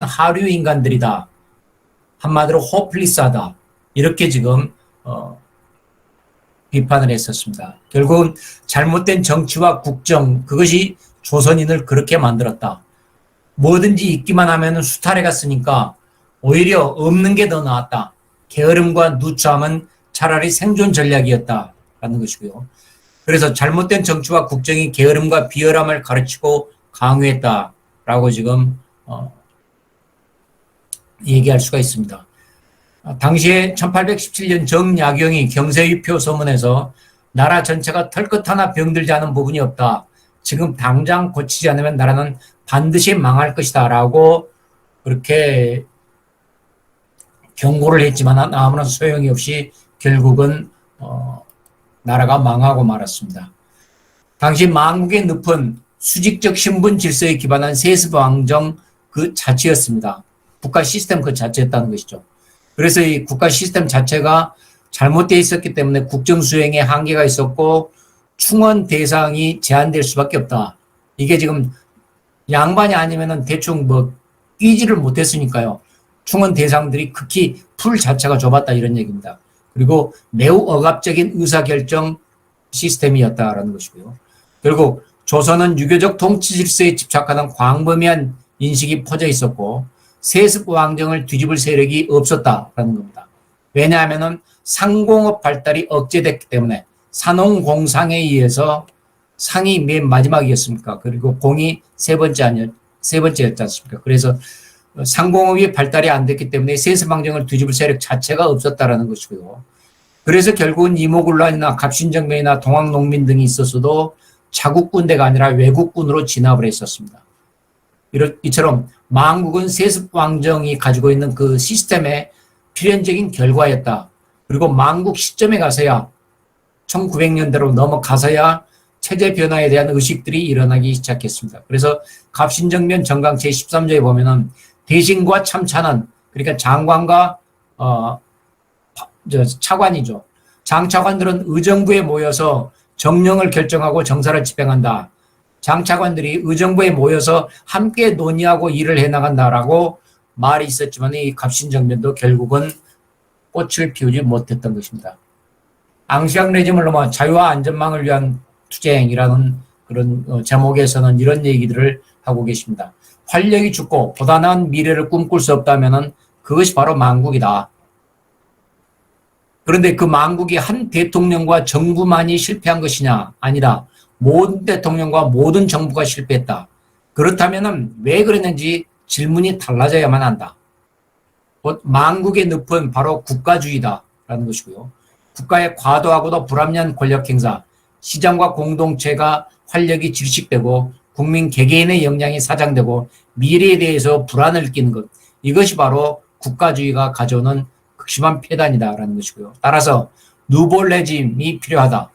하류 인간들이다. 한마디로 호플리스하다. 이렇게 지금 비판을 했었습니다. 결국은 잘못된 정치와 국정, 그것이 조선인을 그렇게 만들었다. 뭐든지 있기만 하면 수탈해가 쓰니까 오히려 없는 게 더 나았다. 게으름과 누추함은 차라리 생존 전략이었다라는 것이고요. 그래서 잘못된 정치와 국정이 게으름과 비열함을 가르치고 강요했다라고 지금 얘기할 수가 있습니다. 당시에 1817년 정약용이 경세위표 서문에서 나라 전체가 털끝 하나 병들지 않은 부분이 없다. 지금 당장 고치지 않으면 나라는 반드시 망할 것이다. 라고 그렇게 경고를 했지만 아무런 소용이 없이 결국은 나라가 망하고 말았습니다. 당시 망국의 늪은 수직적 신분 질서에 기반한 세습왕정 그 자체였습니다. 국가 시스템 그 자체였다는 것이죠. 그래서 이 국가 시스템 자체가 잘못되어 있었기 때문에 국정 수행에 한계가 있었고 충원 대상이 제한될 수밖에 없다. 이게 지금 양반이 아니면은 대충 뭐 끼지를 못했으니까요. 충원 대상들이 극히 풀 자체가 좁았다 이런 얘기입니다. 그리고 매우 억압적인 의사결정 시스템이었다라는 것이고요. 결국 조선은 유교적 통치 질서에 집착하는 광범위한 인식이 퍼져 있었고 세습 왕정을 뒤집을 세력이 없었다라는 겁니다. 왜냐하면 상공업 발달이 억제됐기 때문에 산업공상에 의해서 상이 맨 마지막이었습니까? 그리고 공이 세 번째였지 않습니까? 그래서 상공업이 발달이 안 됐기 때문에 세습 왕정을 뒤집을 세력 자체가 없었다라는 것이고요. 그래서 결국은 이모군란이나 갑신정변이나 동학농민 등이 있었어도 자국 군대가 아니라 외국군으로 진압을 했었습니다. 이처럼 망국은 세습 왕정이 가지고 있는 그 시스템의 필연적인 결과였다. 그리고 망국 시점에 가서야 1900년대로 넘어가서야 체제 변화에 대한 의식들이 일어나기 시작했습니다. 그래서 갑신정변 정강 제13조에 보면은 대신과 참찬은 그러니까 장관과 차관이죠. 장차관들은 의정부에 모여서 정령을 결정하고 정사를 집행한다. 장차관들이 의정부에 모여서 함께 논의하고 일을 해나간다라고 말이 있었지만 이 갑신정변도 결국은 꽃을 피우지 못했던 것입니다. 앙시앙 레짐을 넘어 자유와 안전망을 위한 투쟁이라는 그런 제목에서는 이런 얘기들을 하고 계십니다. 활력이 죽고 보다 나은 미래를 꿈꿀 수 없다면 그것이 바로 망국이다. 그런데 그 망국이 한 대통령과 정부만이 실패한 것이냐? 아니다. 모든 대통령과 모든 정부가 실패했다. 그렇다면 왜 그랬는지 질문이 달라져야만 한다. 망국의 늪은 바로 국가주의다라는 것이고요. 국가의 과도하고도 불합리한 권력 행사, 시장과 공동체가 활력이 질식되고 국민 개개인의 역량이 사장되고 미래에 대해서 불안을 느끼는 것, 이것이 바로 국가주의가 가져오는 극심한 폐단이다라는 것이고요. 따라서 누볼레짐이 필요하다.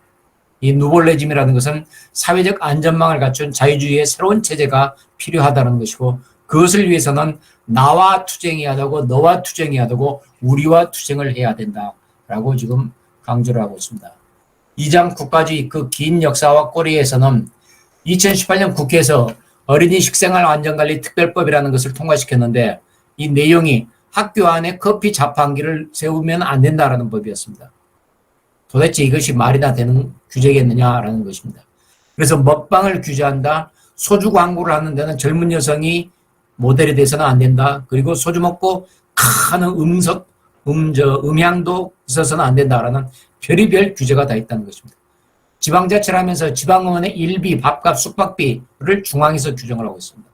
이 누볼레짐이라는 것은 사회적 안전망을 갖춘 자유주의의 새로운 체제가 필요하다는 것이고 그것을 위해서는 나와 투쟁해야 되고 너와 투쟁해야 되고 우리와 투쟁을 해야 된다라고 지금 강조를 하고 있습니다. 2장 국가주의 그 긴 역사와 꼬리에서는 2018년 국회에서 어린이 식생활 안전관리 특별법이라는 것을 통과시켰는데 이 내용이 학교 안에 커피 자판기를 세우면 안 된다라는 법이었습니다. 도대체 이것이 말이나 되는 규제겠느냐라는 것입니다. 그래서 먹방을 규제한다. 소주 광고를 하는 데는 젊은 여성이 모델이 돼서는 안 된다. 그리고 소주 먹고 하는 음향도 있어서는 안 된다라는 별의별 규제가 다 있다는 것입니다. 지방자치를 하면서 지방의원의 일비, 밥값, 숙박비를 중앙에서 규정을 하고 있습니다.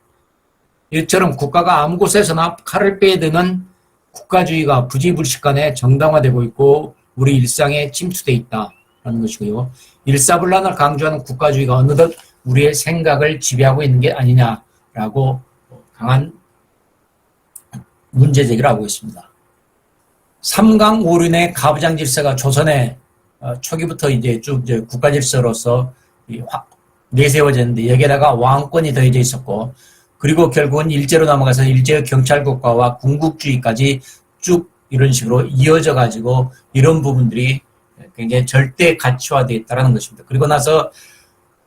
이처럼 국가가 아무 곳에서나 칼을 빼드는 국가주의가 부지불식간에 정당화되고 있고 우리 일상에 침투되어 있다는 것이고요. 일사불란을 강조하는 국가주의가 어느덧 우리의 생각을 지배하고 있는 게 아니냐라고 강한 문제 제기를 하고 있습니다. 삼강오륜의 가부장 질서가 조선의 초기부터 이제 쭉 이제 국가 질서로서 내세워졌는데 여기에다가 왕권이 더해져 있었고 그리고 결국은 일제로 넘어가서 일제의 경찰국가와 군국주의까지 쭉 이런 식으로 이어져 가지고 이런 부분들이 굉장히 절대 가치화되어 있다는 것입니다. 그리고 나서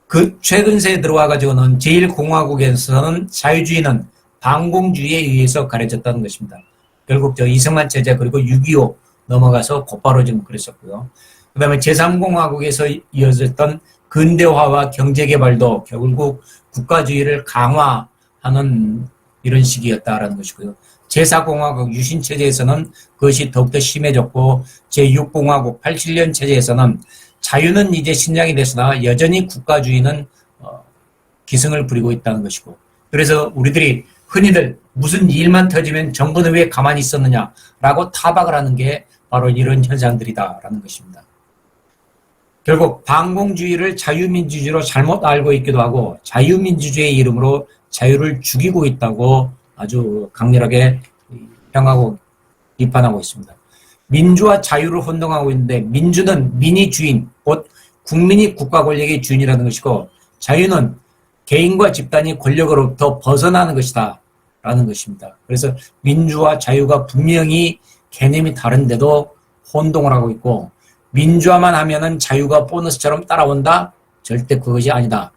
그 최근 세에 들어와 가지고는 제1공화국에서는 자유주의는 반공주의에 의해서 가려졌다는 것입니다. 결국 저 이승만 체제 그리고 6.25 넘어가서 곧바로 지금 그랬었고요. 그 다음에 제3공화국에서 이어졌던 근대화와 경제개발도 결국 국가주의를 강화하는 이런 시기였다라는 것이고요. 제4공화국 유신체제에서는 그것이 더욱더 심해졌고 제6공화국 87년 체제에서는 자유는 이제 신장이 됐으나 여전히 국가주의는 기승을 부리고 있다는 것이고, 그래서 우리들이 흔히들 무슨 일만 터지면 정부는 왜 가만히 있었느냐라고 타박을 하는 게 바로 이런 현상들이다라는 것입니다. 결국 반공주의를 자유민주주의로 잘못 알고 있기도 하고 자유민주주의의 이름으로 자유를 죽이고 있다고 아주 강렬하게 평하고 비판하고 있습니다. 민주와 자유를 혼동하고 있는데 민주는 민이 주인, 곧 국민이 국가 권력의 주인이라는 것이고 자유는 개인과 집단이 권력으로부터 벗어나는 것이다 라는 것입니다. 그래서 민주와 자유가 분명히 개념이 다른데도 혼동을 하고 있고 민주화만 하면은 자유가 보너스처럼 따라온다? 절대 그것이 아니다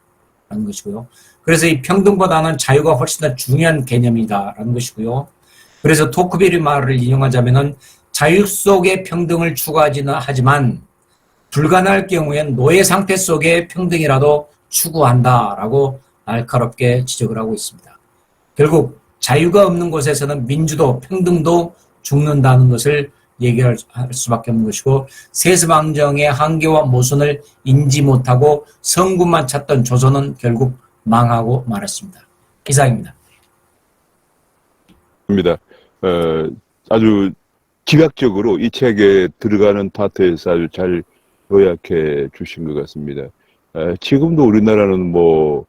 라는 것이고요. 그래서 이 평등보다는 자유가 훨씬 더 중요한 개념이다 라는 것이고요. 그래서 토크베리 말을 인용하자면은 자유 속의 평등을 추구하지는 하지만 불가능할 경우엔 노예 상태 속의 평등이라도 추구한다라고 날카롭게 지적을 하고 있습니다. 결국 자유가 없는 곳에서는 민주도 평등도 죽는다는 것을 얘기할 수밖에 없는 것이고 세습왕정의 한계와 모순을 인지 못하고 성군만 찾던 조선은 결국 망하고 말았습니다. 이상입니다. 아주 기각적으로 이 책에 들어가는 파트에서 아주 잘 요약해 주신 것 같습니다. 지금도 우리나라는 뭐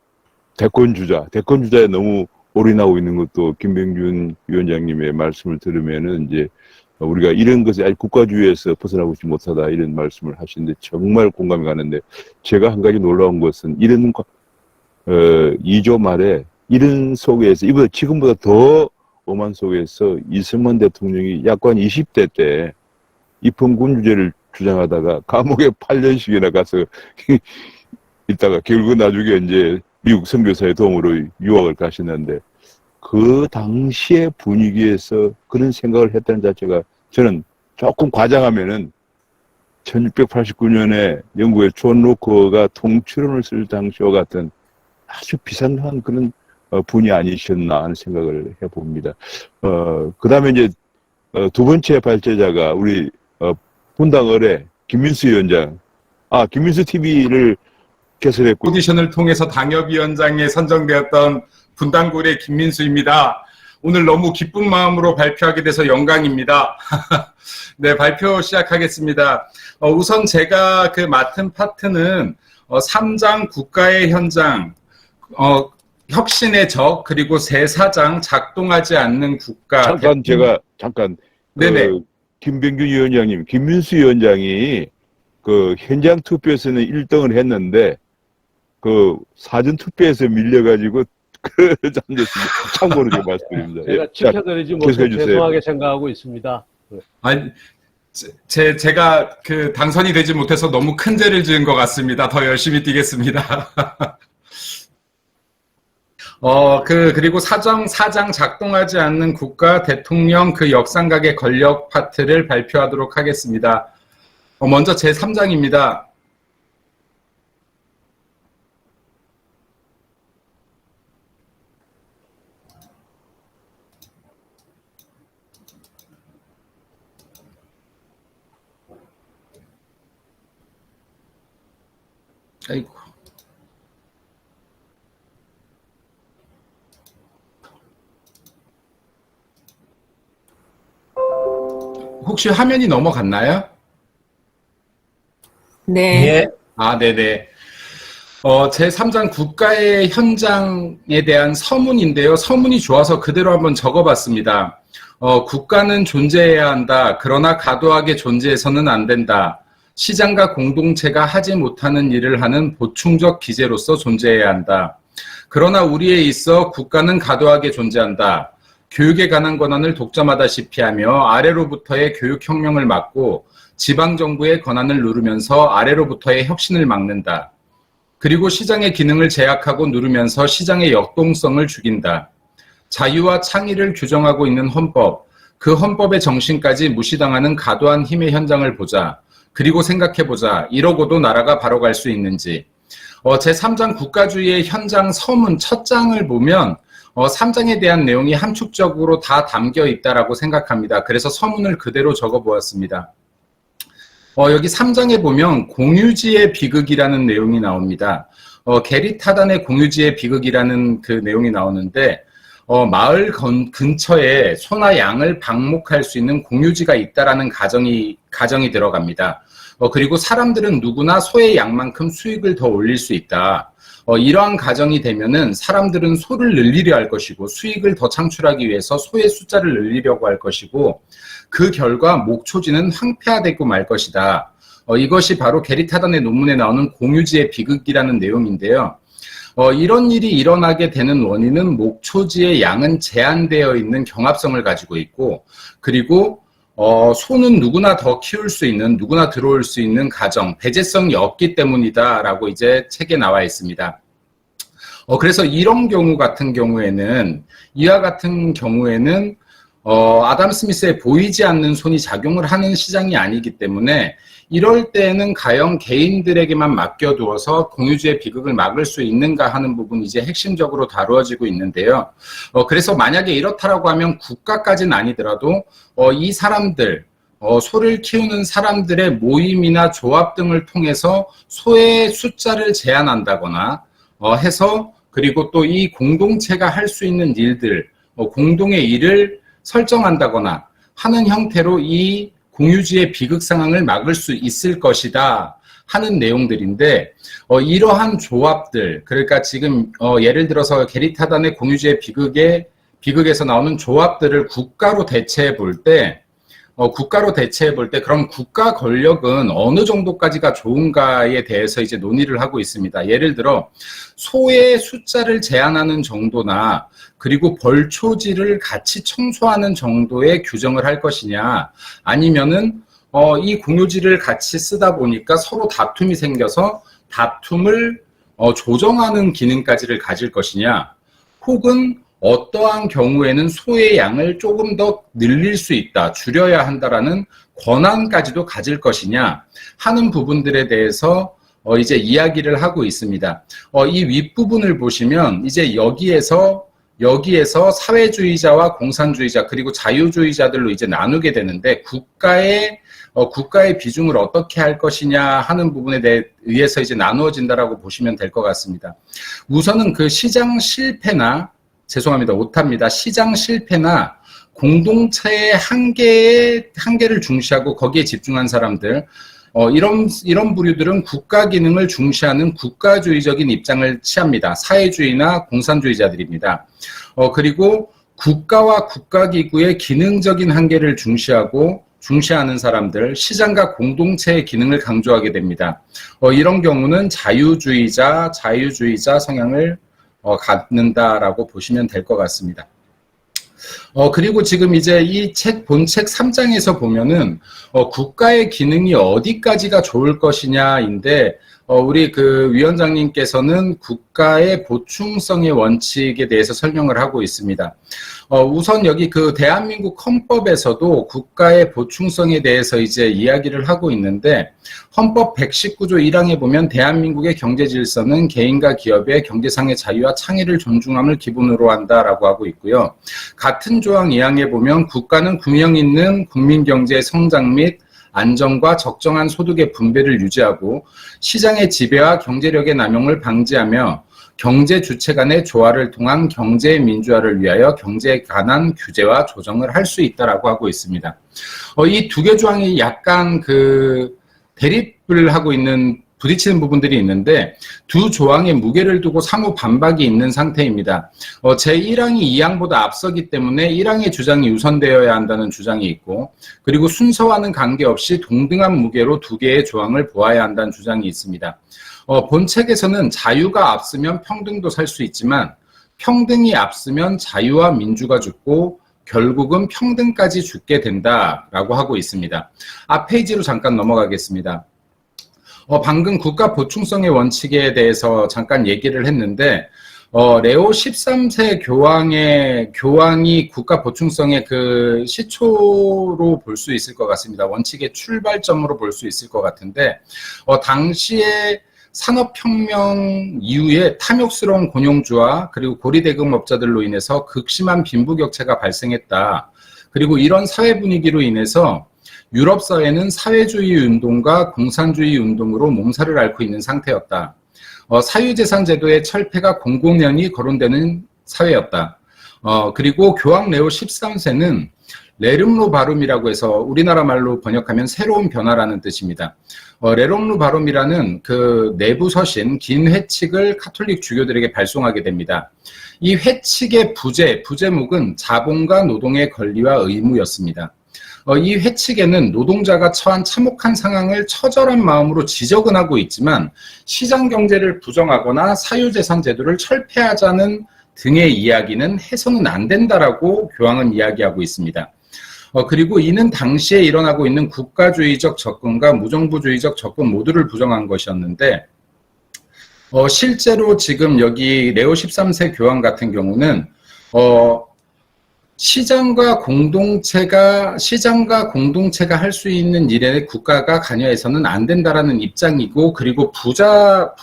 대권주자에 너무 올인하고 있는 것도 김병준 위원장님의 말씀을 들으면은 이제 우리가 이런 것에 아직 국가주의에서 벗어나고 있지 못하다 이런 말씀을 하시는데 정말 공감이 가는데 제가 한 가지 놀라운 것은 이런 2조 말에 이런 속에서 이보다 지금보다 더 오만 속에서 이승만 대통령이 약관 20대 때 입헌군주제를 주장하다가 감옥에 8년씩이나 가서 있다가 결국 나중에 이제 미국 선교사의 도움으로 유학을 가시는데 그 당시의 분위기에서 그런 생각을 했다는 자체가 저는 조금 과장하면은 1689년에 영국의 존 로커가 통치론을 쓸 당시와 같은 아주 비상한 그런 분이 아니셨나 하는 생각을 해봅니다. 그 다음에 이제 두 번째 발제자가 우리 분당 의뢰 김민수 위원장. 김민수 TV를 개설했고 오디션을 통해서 당협위원장에 선정되었던 분당구의 김민수입니다. 오늘 너무 기쁜 마음으로 발표하게 돼서 영광입니다. 네, 발표 시작하겠습니다. 우선 제가 그 맡은 파트는 3장 국가의 현장, 혁신의 적, 그리고 제4장 작동하지 않는 국가. 잠깐. 네네. 김병준 위원장님, 김민수 위원장이 그 현장 투표에서는 1등을 했는데 그 사전 투표에서 밀려가지고 잠겼습니다. 참고로 좀 말씀드립니다. 제가 지켜드리지 못해 죄송하게 생각하고 있습니다. 아니, 제가 그 당선이 되지 못해서 너무 큰 죄를 지은 것 같습니다. 더 열심히 뛰겠습니다. 그리고 사장 작동하지 않는 국가 대통령 그 역삼각의 권력 파트를 발표하도록 하겠습니다. 먼저 제3장입니다. 아이고. 혹시 화면이 넘어갔나요? 네. 네네. 제3장 국가의 현장에 대한 서문인데요. 서문이 좋아서 그대로 한번 적어봤습니다. 국가는 존재해야 한다. 그러나 과도하게 존재해서는 안 된다. 시장과 공동체가 하지 못하는 일을 하는 보충적 기제로서 존재해야 한다. 그러나 우리에 있어 국가는 과도하게 존재한다. 교육에 관한 권한을 독점하다시피 하며 아래로부터의 교육혁명을 막고 지방정부의 권한을 누르면서 아래로부터의 혁신을 막는다. 그리고 시장의 기능을 제약하고 누르면서 시장의 역동성을 죽인다. 자유와 창의를 규정하고 있는 헌법, 그 헌법의 정신까지 무시당하는 과도한 힘의 현장을 보자. 그리고 생각해보자. 이러고도 나라가 바로 갈 수 있는지. 제3장 국가주의의 현장 서문 첫 장을 보면 3장에 대한 내용이 함축적으로 다 담겨 있다라고 생각합니다. 그래서 서문을 그대로 적어 보았습니다. 여기 3장에 보면 공유지의 비극이라는 내용이 나옵니다. 게리 타단의 공유지의 비극이라는 그 내용이 나오는데 마을 근처에 소나 양을 방목할 수 있는 공유지가 있다라는 가정이 들어갑니다. 그리고 사람들은 누구나 소의 양만큼 수익을 더 올릴 수 있다. 이러한 가정이 되면은 사람들은 소를 늘리려 할 것이고 수익을 더 창출하기 위해서 소의 숫자를 늘리려고 할 것이고 그 결과 목초지는 황폐화되고 말 것이다. 이것이 바로 게리 타단의 논문에 나오는 공유지의 비극이라는 내용인데요. 이런 일이 일어나게 되는 원인은 목초지의 양은 제한되어 있는 경합성을 가지고 있고 그리고 소는 누구나 더 키울 수 있는, 누구나 들어올 수 있는 가정, 배제성이 없기 때문이다라고 이제 책에 나와 있습니다. 그래서 이런 경우 같은 경우에는, 이와 같은 경우에는, 아담 스미스의 보이지 않는 손이 작용을 하는 시장이 아니기 때문에 이럴 때는 과연 개인들에게만 맡겨두어서 공유주의 비극을 막을 수 있는가 하는 부분이 이제 핵심적으로 다루어지고 있는데요. 그래서 만약에 이렇다라고 하면 국가까지는 아니더라도 이 사람들, 소를 키우는 사람들의 모임이나 조합 등을 통해서 소의 숫자를 제한한다거나 해서 그리고 또 이 공동체가 할 수 있는 일들, 공동의 일을 설정한다거나 하는 형태로 이 공유지의 비극 상황을 막을 수 있을 것이다 하는 내용들인데 이러한 조합들, 그러니까 지금 예를 들어서 게리 타단의 공유지의 비극에서 나오는 조합들을 국가로 대체해 볼 때 그럼 국가 권력은 어느 정도까지가 좋은가에 대해서 이제 논의를 하고 있습니다. 예를 들어 소의 숫자를 제한하는 정도나 그리고 벌초지를 같이 청소하는 정도의 규정을 할 것이냐, 아니면은 이 공유지를 같이 쓰다 보니까 서로 다툼이 생겨서 다툼을 조정하는 기능까지를 가질 것이냐, 혹은 어떠한 경우에는 소의 양을 조금 더 늘릴 수 있다, 줄여야 한다라는 권한까지도 가질 것이냐 하는 부분들에 대해서 이제 이야기를 하고 있습니다. 이 윗부분을 보시면 이제 여기에서 사회주의자와 공산주의자 그리고 자유주의자들로 이제 나누게 되는데 국가의 비중을 어떻게 할 것이냐 하는 부분에 의해서 이제 나누어진다라고 보시면 될 것 같습니다. 우선은 그 시장 실패나 공동체의 한계를 중시하고 거기에 집중한 사람들, 이런 부류들은 국가 기능을 중시하는 국가주의적인 입장을 취합니다. 사회주의나 공산주의자들입니다. 그리고 국가와 국가기구의 기능적인 한계를 중시하는 사람들, 시장과 공동체의 기능을 강조하게 됩니다. 이런 경우는 자유주의자 성향을 갖는다라고 보시면 될 것 같습니다. 그리고 지금 이제 이 본책 3장에서 보면은, 국가의 기능이 어디까지가 좋을 것이냐인데, 우리 그 위원장님께서는 국가의 보충성의 원칙에 대해서 설명을 하고 있습니다. 우선 여기 그 대한민국 헌법에서도 국가의 보충성에 대해서 이제 이야기를 하고 있는데, 헌법 119조 1항에 보면 대한민국의 경제 질서는 개인과 기업의 경제상의 자유와 창의를 존중함을 기본으로 한다라고 하고 있고요. 같은 조항 2항에 보면 국가는 균형 있는 국민 경제의 성장 및 안정과 적정한 소득의 분배를 유지하고 시장의 지배와 경제력의 남용을 방지하며 경제 주체 간의 조화를 통한 경제 민주화를 위하여 경제에 관한 규제와 조정을 할 수 있다라고 하고 있습니다. 이 두 개 조항이 약간 그 대립을 하고 부딪히는 부분들이 있는데 두 조항의 무게를 두고 상호 반박이 있는 상태입니다. 제1항이 2항보다 앞서기 때문에 1항의 주장이 우선되어야 한다는 주장이 있고, 그리고 순서와는 관계없이 동등한 무게로 두 개의 조항을 보아야 한다는 주장이 있습니다. 본 책에서는 자유가 앞서면 평등도 살 수 있지만 평등이 앞서면 자유와 민주가 죽고 결국은 평등까지 죽게 된다라고 하고 있습니다. 앞 페이지로 잠깐 넘어가겠습니다. 방금 국가 보충성의 원칙에 대해서 잠깐 얘기를 했는데, 레오 13세 교황이 국가 보충성의 그 시초로 볼 수 있을 것 같습니다. 원칙의 출발점으로 볼 수 있을 것 같은데, 당시에 산업혁명 이후에 탐욕스러운 고용주와 그리고 고리대금업자들로 인해서 극심한 빈부격차가 발생했다. 그리고 이런 사회 분위기로 인해서 유럽 사회는 사회주의 운동과 공산주의 운동으로 몸살을 앓고 있는 상태였다. 사유재산 제도의 철폐가 공공연히 거론되는 사회였다. 그리고 교황 레오 13세는 레름노 바룸이라고 해서 우리나라 말로 번역하면 새로운 변화라는 뜻입니다. 레름노 바룸이라는 그 내부 서신, 긴 회칙을 카톨릭 주교들에게 발송하게 됩니다. 이 회칙의 부제목은 자본과 노동의 권리와 의무였습니다. 이 회칙에는 노동자가 처한 참혹한 상황을 처절한 마음으로 지적은 하고 있지만 시장 경제를 부정하거나 사유재산 제도를 철폐하자는 등의 이야기는 해서는 안 된다라고 교황은 이야기하고 있습니다. 그리고 이는 당시에 일어나고 있는 국가주의적 접근과 무정부주의적 접근 모두를 부정한 것이었는데, 실제로 지금 여기 레오 13세 교황 같은 경우는 시장과 공동체가 할 수 있는 일에 국가가 관여해서는 안 된다라는 입장이고, 그리고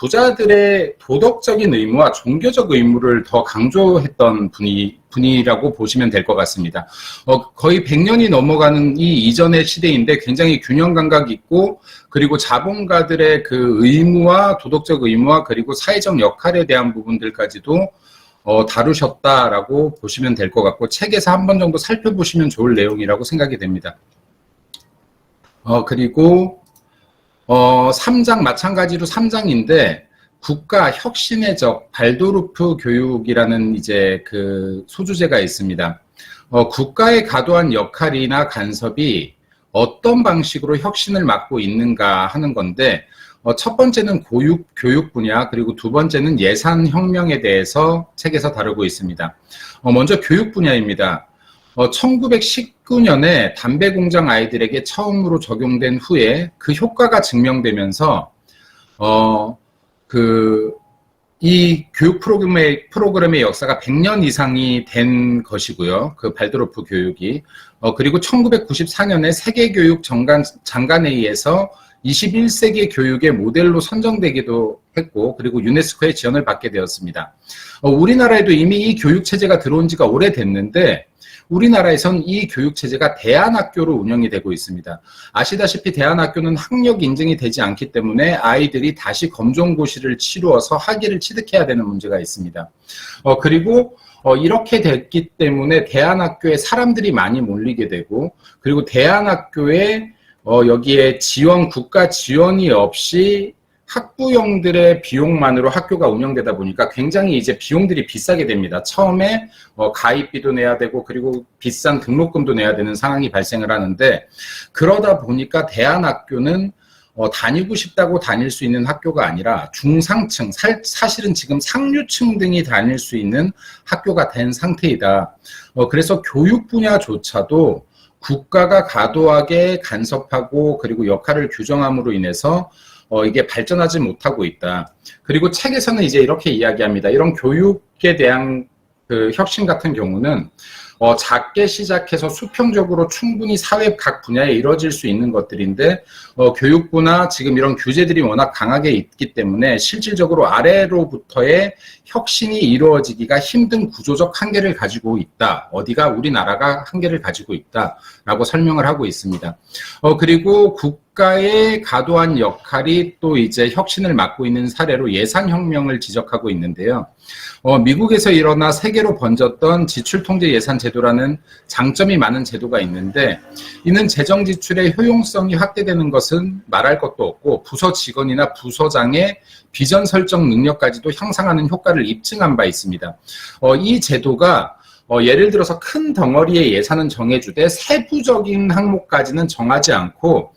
부자들의 도덕적인 의무와 종교적 의무를 더 강조했던 분이라고 보시면 될 것 같습니다. 거의 100년이 넘어가는 이 이전의 시대인데 굉장히 균형 감각이 있고, 그리고 자본가들의 그 의무와 도덕적 의무와 그리고 사회적 역할에 대한 부분들까지도 다루셨다라고 보시면 될 것 같고, 책에서 한 번 정도 살펴보시면 좋을 내용이라고 생각이 됩니다. 그리고 3장 마찬가지로 3장인데 국가 혁신의 적 발도르프 교육이라는 이제 그 소주제가 있습니다. 국가의 과도한 역할이나 간섭이 어떤 방식으로 혁신을 막고 있는가 하는 건데, 첫 번째는 교육 분야, 그리고 두 번째는 예산 혁명에 대해서 책에서 다루고 있습니다. 먼저 교육 분야입니다. 1919년에 담배 공장 아이들에게 처음으로 적용된 후에 그 효과가 증명되면서 이 교육 프로그램의 역사가 100년 이상이 된 것이고요. 그 발도르프 교육이. 그리고 1994년에 세계교육 장관회의에서 21세기 교육의 모델로 선정되기도 했고, 그리고 유네스코의 지원을 받게 되었습니다. 우리나라에도 이미 이 교육체제가 들어온 지가 오래됐는데, 우리나라에선 이 교육체제가 대안학교로 운영이 되고 있습니다. 아시다시피 대안학교는 학력 인증이 되지 않기 때문에 아이들이 다시 검정고시를 치루어서 학위를 취득해야 되는 문제가 있습니다. 그리고 이렇게 됐기 때문에 대안학교에 사람들이 많이 몰리게 되고, 그리고 대안학교에 여기에 국가 지원이 없이 학부형들의 비용만으로 학교가 운영되다 보니까 굉장히 이제 비용들이 비싸게 됩니다. 처음에 가입비도 내야 되고, 그리고 비싼 등록금도 내야 되는 상황이 발생을 하는데, 그러다 보니까 대안학교는 다니고 싶다고 다닐 수 있는 학교가 아니라 중상층, 사실은 지금 상류층 등이 다닐 수 있는 학교가 된 상태이다. 그래서 교육 분야조차도 국가가 과도하게 간섭하고 그리고 역할을 규정함으로 인해서 이게 발전하지 못하고 있다. 그리고 책에서는 이제 이렇게 이야기합니다. 이런 교육에 대한 그 혁신 같은 경우는 작게 시작해서 수평적으로 충분히 사회 각 분야에 이루어질 수 있는 것들인데, 교육부나 지금 이런 규제들이 워낙 강하게 있기 때문에 실질적으로 아래로부터의 혁신이 이루어지기가 힘든 구조적 한계를 가지고 있다. 어디가 우리나라가 한계를 가지고 있다라고 설명을 하고 있습니다. 그리고 국가의 과도한 역할이 또 이제 혁신을 막고 있는 사례로 예산혁명을 지적하고 있는데요. 미국에서 일어나 세계로 번졌던 지출통제 예산 제도라는 장점이 많은 제도가 있는데, 이는 재정 지출의 효용성이 확대되는 것은 말할 것도 없고, 부서 직원이나 부서장의 비전 설정 능력까지도 향상하는 효과를 입증한 바 있습니다. 이 제도가 예를 들어서 큰 덩어리의 예산은 정해주되 세부적인 항목까지는 정하지 않고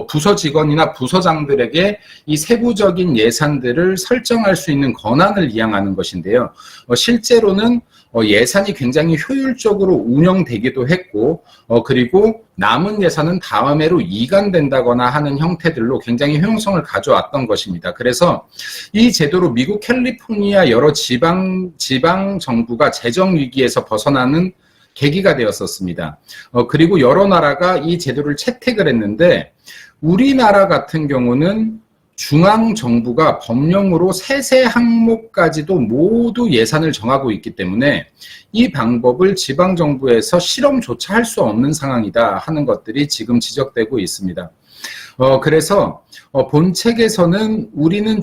부서 직원이나 부서장들에게 이 세부적인 예산들을 설정할 수 있는 권한을 이양하는 것인데요. 실제로는 예산이 굉장히 효율적으로 운영되기도 했고, 그리고 남은 예산은 다음 해로 이관된다거나 하는 형태들로 굉장히 효용성을 가져왔던 것입니다. 그래서 이 제도로 미국 캘리포니아 여러 지방 정부가 재정 위기에서 벗어나는 계기가 되었었습니다. 그리고 여러 나라가 이 제도를 채택을 했는데, 우리나라 같은 경우는 중앙정부가 법령으로 세세 항목까지도 모두 예산을 정하고 있기 때문에 이 방법을 지방정부에서 실험조차 할 수 없는 상황이다 하는 것들이 지금 지적되고 있습니다. 그래서 본책에서는 우리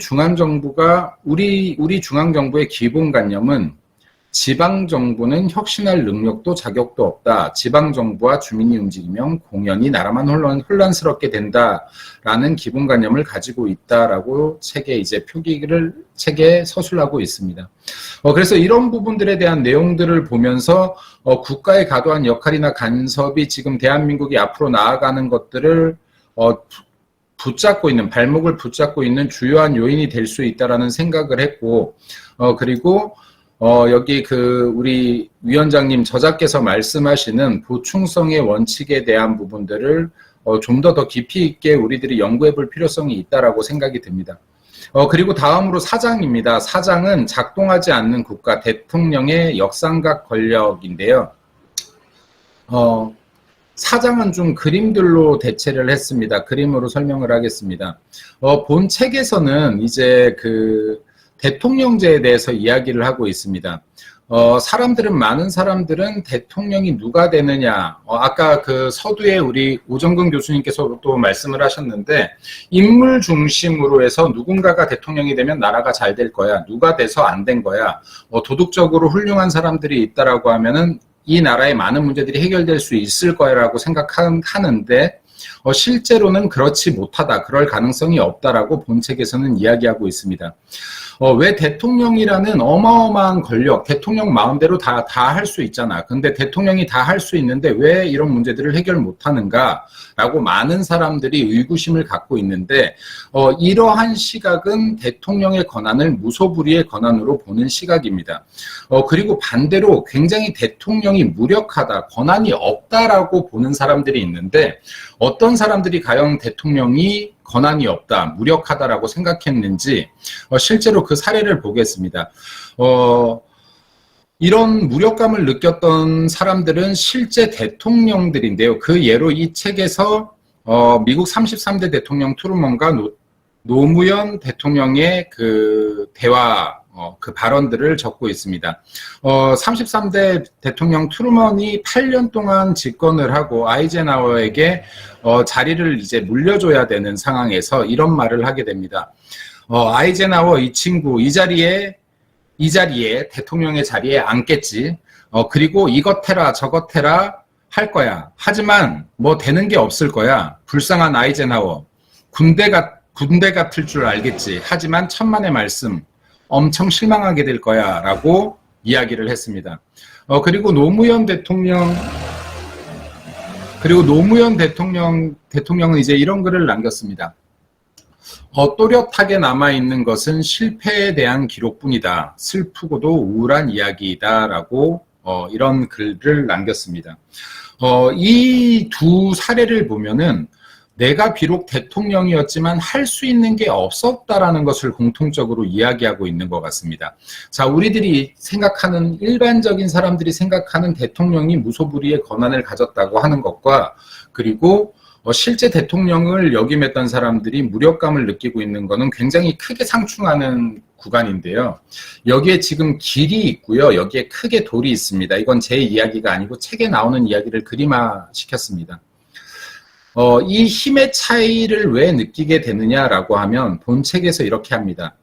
중앙정부의 기본관념은 지방정부는 혁신할 능력도 자격도 없다. 지방정부와 주민이 움직이면 공연히 나라만 혼란스럽게 된다라는 기본관념을 가지고 있다라고 책에 책에 서술하고 있습니다. 그래서 이런 부분들에 대한 내용들을 보면서 국가의 과도한 역할이나 간섭이 지금 대한민국이 앞으로 나아가는 것들을 발목을 붙잡고 있는 주요한 요인이 될 수 있다라는 생각을 했고, 그리고 여기 우리 위원장님 저자께서 말씀하시는 보충성의 원칙에 대한 부분들을 좀 더 깊이 있게 우리들이 연구해 볼 필요성이 있다라고 생각이 듭니다. 그리고 다음으로 사장입니다. 사장은 작동하지 않는 국가, 대통령의 역삼각 권력인데요. 사장은 좀 그림들로 대체를 했습니다. 그림으로 설명을 하겠습니다. 본 책에서는 이제 대통령제에 대해서 이야기를 하고 있습니다. 많은 사람들은 대통령이 누가 되느냐, 아까 서두에 우리 오정근 교수님께서도 말씀을 하셨는데, 인물 중심으로 해서 누군가가 대통령이 되면 나라가 잘 될 거야, 누가 돼서 안 된 거야, 도덕적으로 훌륭한 사람들이 있다라고 하면은 이 나라의 많은 문제들이 해결될 수 있을 거야라고 생각하는데, 실제로는 그렇지 못하다, 그럴 가능성이 없다라고 본책에서는 이야기하고 있습니다. 왜 대통령이라는 어마어마한 권력, 대통령 마음대로 다 할 수 있잖아. 근데 대통령이 다 할 수 있는데 왜 이런 문제들을 해결 못하는가? 라고 많은 사람들이 의구심을 갖고 있는데, 이러한 시각은 대통령의 권한을 무소불위의 권한으로 보는 시각입니다. 그리고 반대로 굉장히 대통령이 무력하다, 권한이 없다라고 보는 사람들이 있는데, 어떤 사람들이 과연 대통령이 권한이 없다, 무력하다라고 생각했는지 실제로 그 사례를 보겠습니다. 이런 무력감을 느꼈던 사람들은 실제 대통령들인데요. 그 예로 이 책에서 미국 33대 대통령 트루먼과 노무현 대통령의 대화, 발언들을 적고 있습니다. 33대 대통령 트루먼이 8년 동안 집권을 하고 아이젠하워에게 자리를 이제 물려줘야 되는 상황에서 이런 말을 하게 됩니다. 아이젠하워 이 친구 이 자리에 대통령의 자리에 앉겠지. 그리고 이것 해라 저것 해라 할 거야. 하지만 뭐 되는 게 없을 거야. 불쌍한 아이젠하워. 군대 같을 줄 알겠지. 하지만 천만의 말씀. 엄청 실망하게 될 거야 라고 이야기를 했습니다. 그리고 노무현 대통령은 이제 이런 글을 남겼습니다. 또렷하게 남아있는 것은 실패에 대한 기록뿐이다. 슬프고도 우울한 이야기이다 라고 이런 글을 남겼습니다. 이 두 사례를 보면은 내가 비록 대통령이었지만 할 수 있는 게 없었다라는 것을 공통적으로 이야기하고 있는 것 같습니다. 자, 우리들이 생각하는, 일반적인 사람들이 생각하는 대통령이 무소불위의 권한을 가졌다고 하는 것과, 그리고 실제 대통령을 역임했던 사람들이 무력감을 느끼고 있는 것은 굉장히 크게 상충하는 구간인데요. 여기에 지금 길이 있고요. 여기에 크게 돌이 있습니다. 이건 제 이야기가 아니고 책에 나오는 이야기를 그림화시켰습니다. 이 힘의 차이를 왜 느끼게 되느냐라고 하면 본 책에서 이렇게 합니다.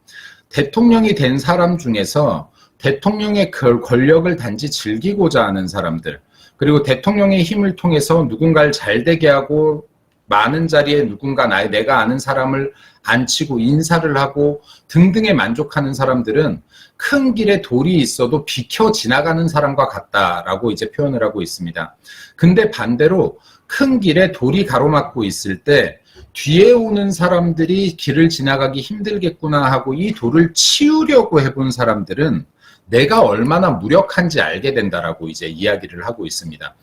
대통령이 된 사람 중에서 대통령의 권력을 단지 즐기고자 하는 사람들, 그리고 대통령의 힘을 통해서 누군가를 잘되게 하고 많은 자리에 내가 아는 사람을 앉히고 인사를 하고 등등에 만족하는 사람들은 큰 길에 돌이 있어도 비켜 지나가는 사람과 같다라고 이제 표현을 하고 있습니다. 근데 반대로 큰 길에 돌이 가로막고 있을 때 뒤에 오는 사람들이 길을 지나가기 힘들겠구나 하고 이 돌을 치우려고 해본 사람들은 내가 얼마나 무력한지 알게 된다라고 이제 이야기를 하고 있습니다.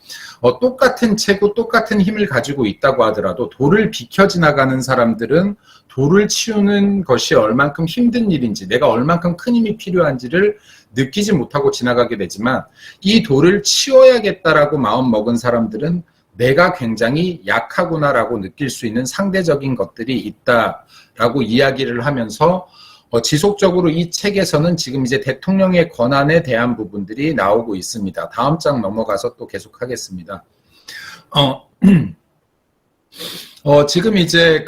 똑같은 체구, 똑같은 힘을 가지고 있다고 하더라도 돌을 비켜 지나가는 사람들은 돌을 치우는 것이 얼만큼 힘든 일인지, 내가 얼만큼 큰 힘이 필요한지를 느끼지 못하고 지나가게 되지만, 이 돌을 치워야겠다라고 마음 먹은 사람들은 내가 굉장히 약하구나라고 느낄 수 있는 상대적인 것들이 있다라고 이야기를 하면서 지속적으로 이 책에서는 지금 이제 대통령의 권한에 대한 부분들이 나오고 있습니다. 다음 장 넘어가서 또 계속하겠습니다. 지금 이제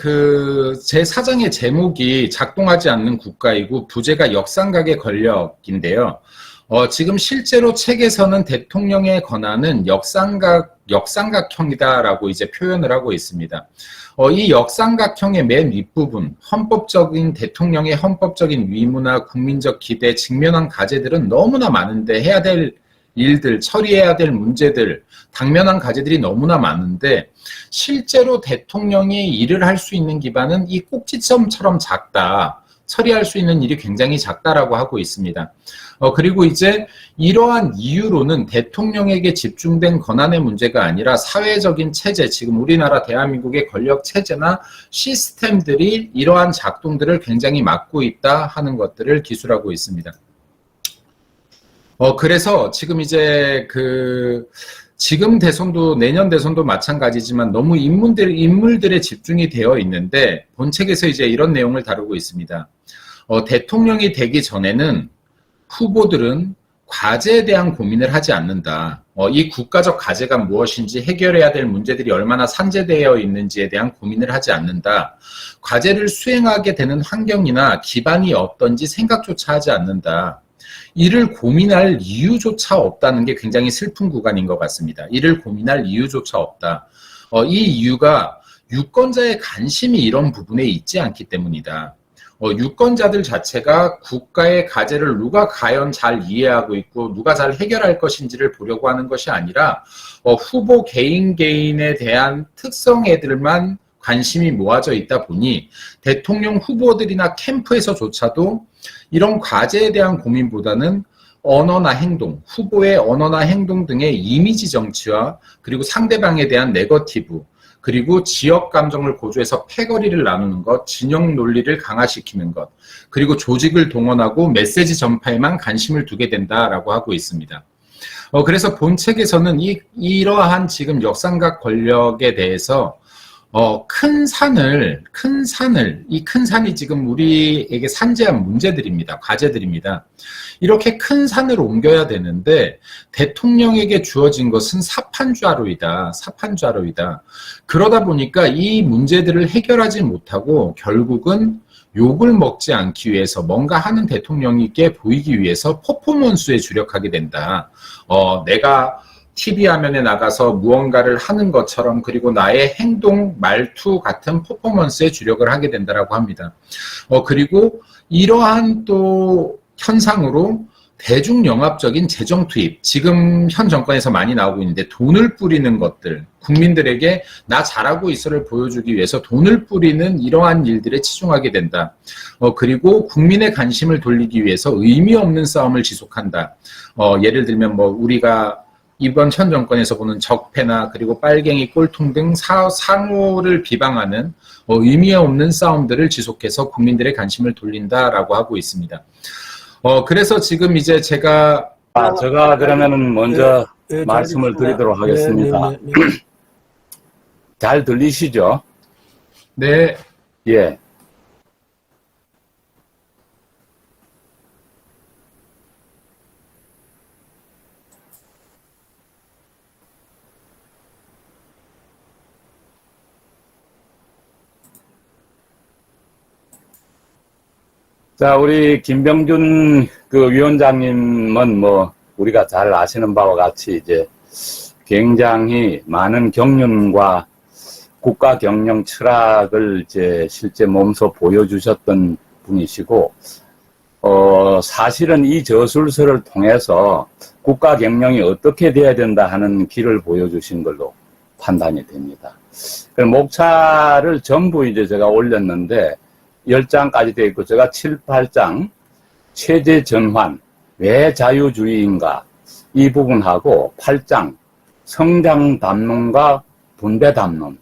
제 4장의 제목이 작동하지 않는 국가이고 부제가 역삼각의 권력인데요. 지금 실제로 책에서는 대통령의 권한은 역삼각형이다라고 이제 표현을 하고 있습니다. 이 역삼각형의 맨 윗부분, 대통령의 헌법적인 의무나 국민적 기대, 직면한 과제들은 너무나 많은데, 해야 될 일들, 처리해야 될 문제들, 당면한 과제들이 너무나 많은데, 실제로 대통령이 일을 할 수 있는 기반은 이 꼭지점처럼 작다. 처리할 수 있는 일이 굉장히 작다라고 하고 있습니다. 그리고 이제 이러한 이유로는 대통령에게 집중된 권한의 문제가 아니라 사회적인 체제, 지금 우리나라 대한민국의 권력 체제나 시스템들이 이러한 작동들을 굉장히 막고 있다 하는 것들을 기술하고 있습니다. 그래서 지금 이제 지금 대선도 내년 대선도 마찬가지지만 너무 인물들에 집중이 되어 있는데, 본 책에서 이제 이런 내용을 다루고 있습니다. 대통령이 되기 전에는 후보들은 과제에 대한 고민을 하지 않는다. 이 국가적 과제가 무엇인지, 해결해야 될 문제들이 얼마나 산재되어 있는지에 대한 고민을 하지 않는다. 과제를 수행하게 되는 환경이나 기반이 어떤지 생각조차 하지 않는다. 이를 고민할 이유조차 없다는 게 굉장히 슬픈 구간인 것 같습니다. 이를 고민할 이유조차 없다. 이 이유가 유권자의 관심이 이런 부분에 있지 않기 때문이다. 유권자들 자체가 국가의 과제를 누가 과연 잘 이해하고 있고 누가 잘 해결할 것인지를 보려고 하는 것이 아니라 후보 개인에 대한 특성애들만 관심이 모아져 있다 보니 대통령 후보들이나 캠프에서조차도 이런 과제에 대한 고민보다는 언어나 행동, 후보의 언어나 행동 등의 이미지 정치와 그리고 상대방에 대한 네거티브, 그리고 지역 감정을 고조해서 패거리를 나누는 것, 진영 논리를 강화시키는 것, 그리고 조직을 동원하고 메시지 전파에만 관심을 두게 된다라고 하고 있습니다. 그래서 본 책에서는 이러한 지금 역삼각 권력에 대해서 큰 산이 지금 우리에게 산재한 문제들입니다. 과제들입니다. 이렇게 큰 산을 옮겨야 되는데 대통령에게 주어진 것은 사판좌로이다. 그러다 보니까 이 문제들을 해결하지 못하고 결국은 욕을 먹지 않기 위해서 뭔가 하는 대통령에게 보이기 위해서 퍼포먼스에 주력하게 된다. 내가 TV 화면에 나가서 무언가를 하는 것처럼, 그리고 나의 행동, 말투 같은 퍼포먼스에 주력을 하게 된다라고 합니다. 그리고 이러한 또 현상으로 대중영합적인 재정 투입, 지금 현 정권에서 많이 나오고 있는데 돈을 뿌리는 것들, 국민들에게 나 잘하고 있어를 보여주기 위해서 돈을 뿌리는 이러한 일들에 치중하게 된다. 그리고 국민의 관심을 돌리기 위해서 의미 없는 싸움을 지속한다. 예를 들면 우리가 이번 현 정권에서 보는 적폐나 그리고 빨갱이 꼴통 등 상호를 비방하는 의미 없는 싸움들을 지속해서 국민들의 관심을 돌린다라고 하고 있습니다. 그래서 지금 이제 제가 그러면은 먼저 말씀을 드리도록 하겠습니다. 잘 들리시죠? 네. 예. 자, 우리 김병준 위원장님은 우리가 잘 아시는 바와 같이 이제 굉장히 많은 경륜과 국가 경영 철학을 이제 실제 몸소 보여주셨던 분이시고, 사실은 이 저술서를 통해서 국가 경영이 어떻게 돼야 된다 하는 길을 보여주신 걸로 판단이 됩니다. 그 목차를 전부 이제 제가 올렸는데, 10장까지 되어 있고, 제가 7, 8장, 체제 전환, 왜 자유주의인가 이 부분하고 8장 성장 담론과 분배 담론,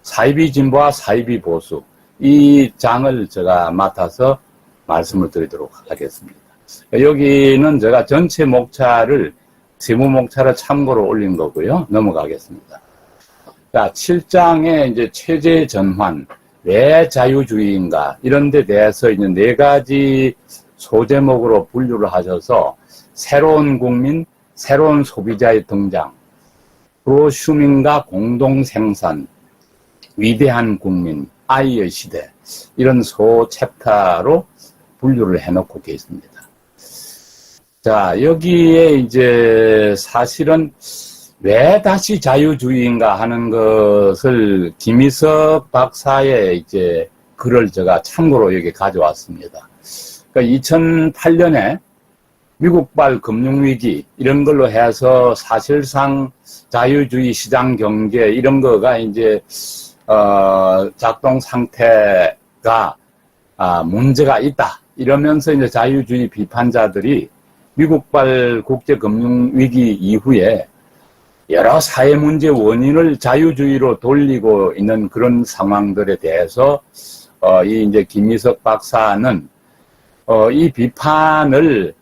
사이비 진보와 사이비 보수 이 장을 제가 맡아서 말씀을 드리도록 하겠습니다. 여기는 제가 전체 목차를 세부 목차를 참고로 올린 거고요. 넘어가겠습니다. 자, 7장에 이제 체제 전환, 왜 자유주의인가 이런 데 대해서 이제 4가지 소제목으로 분류를 하셔서 새로운 국민, 새로운 소비자의 등장, 프로슈밍과 공동생산, 위대한 국민, 아이의 시대 이런 소챕터로 분류를 해놓고 계십니다. 자, 여기에 이제 사실은 왜 다시 자유주의인가 하는 것을 김희석 박사의 이제 글을 제가 참고로 여기 가져왔습니다. 그러니까 2008년에 미국발 금융위기 이런 걸로 해서 사실상 자유주의 시장 경제 이런 거가 이제 작동 상태가 문제가 있다 이러면서 이제 자유주의 비판자들이 미국발 국제금융위기 이후에 여러 사회 문제 원인을 자유주의로 돌리고 있는 그런 상황들에 대해서 이 이제 김희석 박사는 이 비판을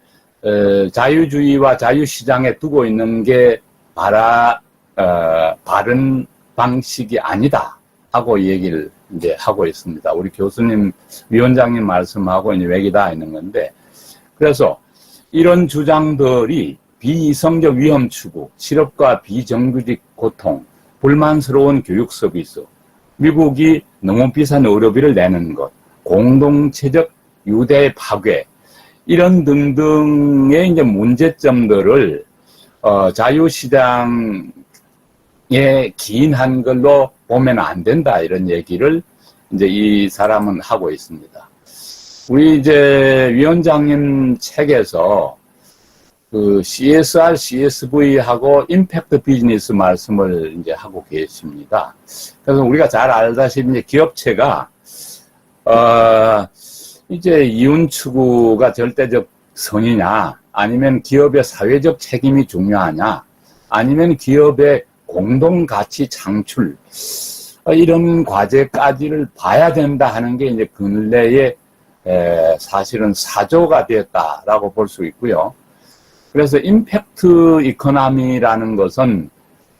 자유주의와 자유시장에 두고 있는 게 바른 방식이 아니다 하고 얘기를 이제 하고 있습니다. 우리 교수님, 위원장님 말씀하고 이제 맥이다 있는 건데, 그래서 이런 주장들이 비이성적 위험 추구, 실업과 비정규직 고통, 불만스러운 교육 서비스, 미국이 너무 비싼 의료비를 내는 것, 공동체적 유대 파괴, 이런 등등의 이제 문제점들을 자유시장에 기인한 걸로 보면 안 된다 이런 얘기를 이제 이 사람은 하고 있습니다. 우리 이제 위원장님 책에서 그 CSR, CSV하고 임팩트 비즈니스 말씀을 이제 하고 계십니다. 그래서 우리가 잘 알다시피 이제 기업체가 이제 이윤 추구가 절대적 선이냐, 아니면 기업의 사회적 책임이 중요하냐, 아니면 기업의 공동 가치 창출 이런 과제까지를 봐야 된다 하는 게 이제 근래에 사실은 사조가 되었다라고 볼 수 있고요. 그래서 임팩트 이코노미라는 것은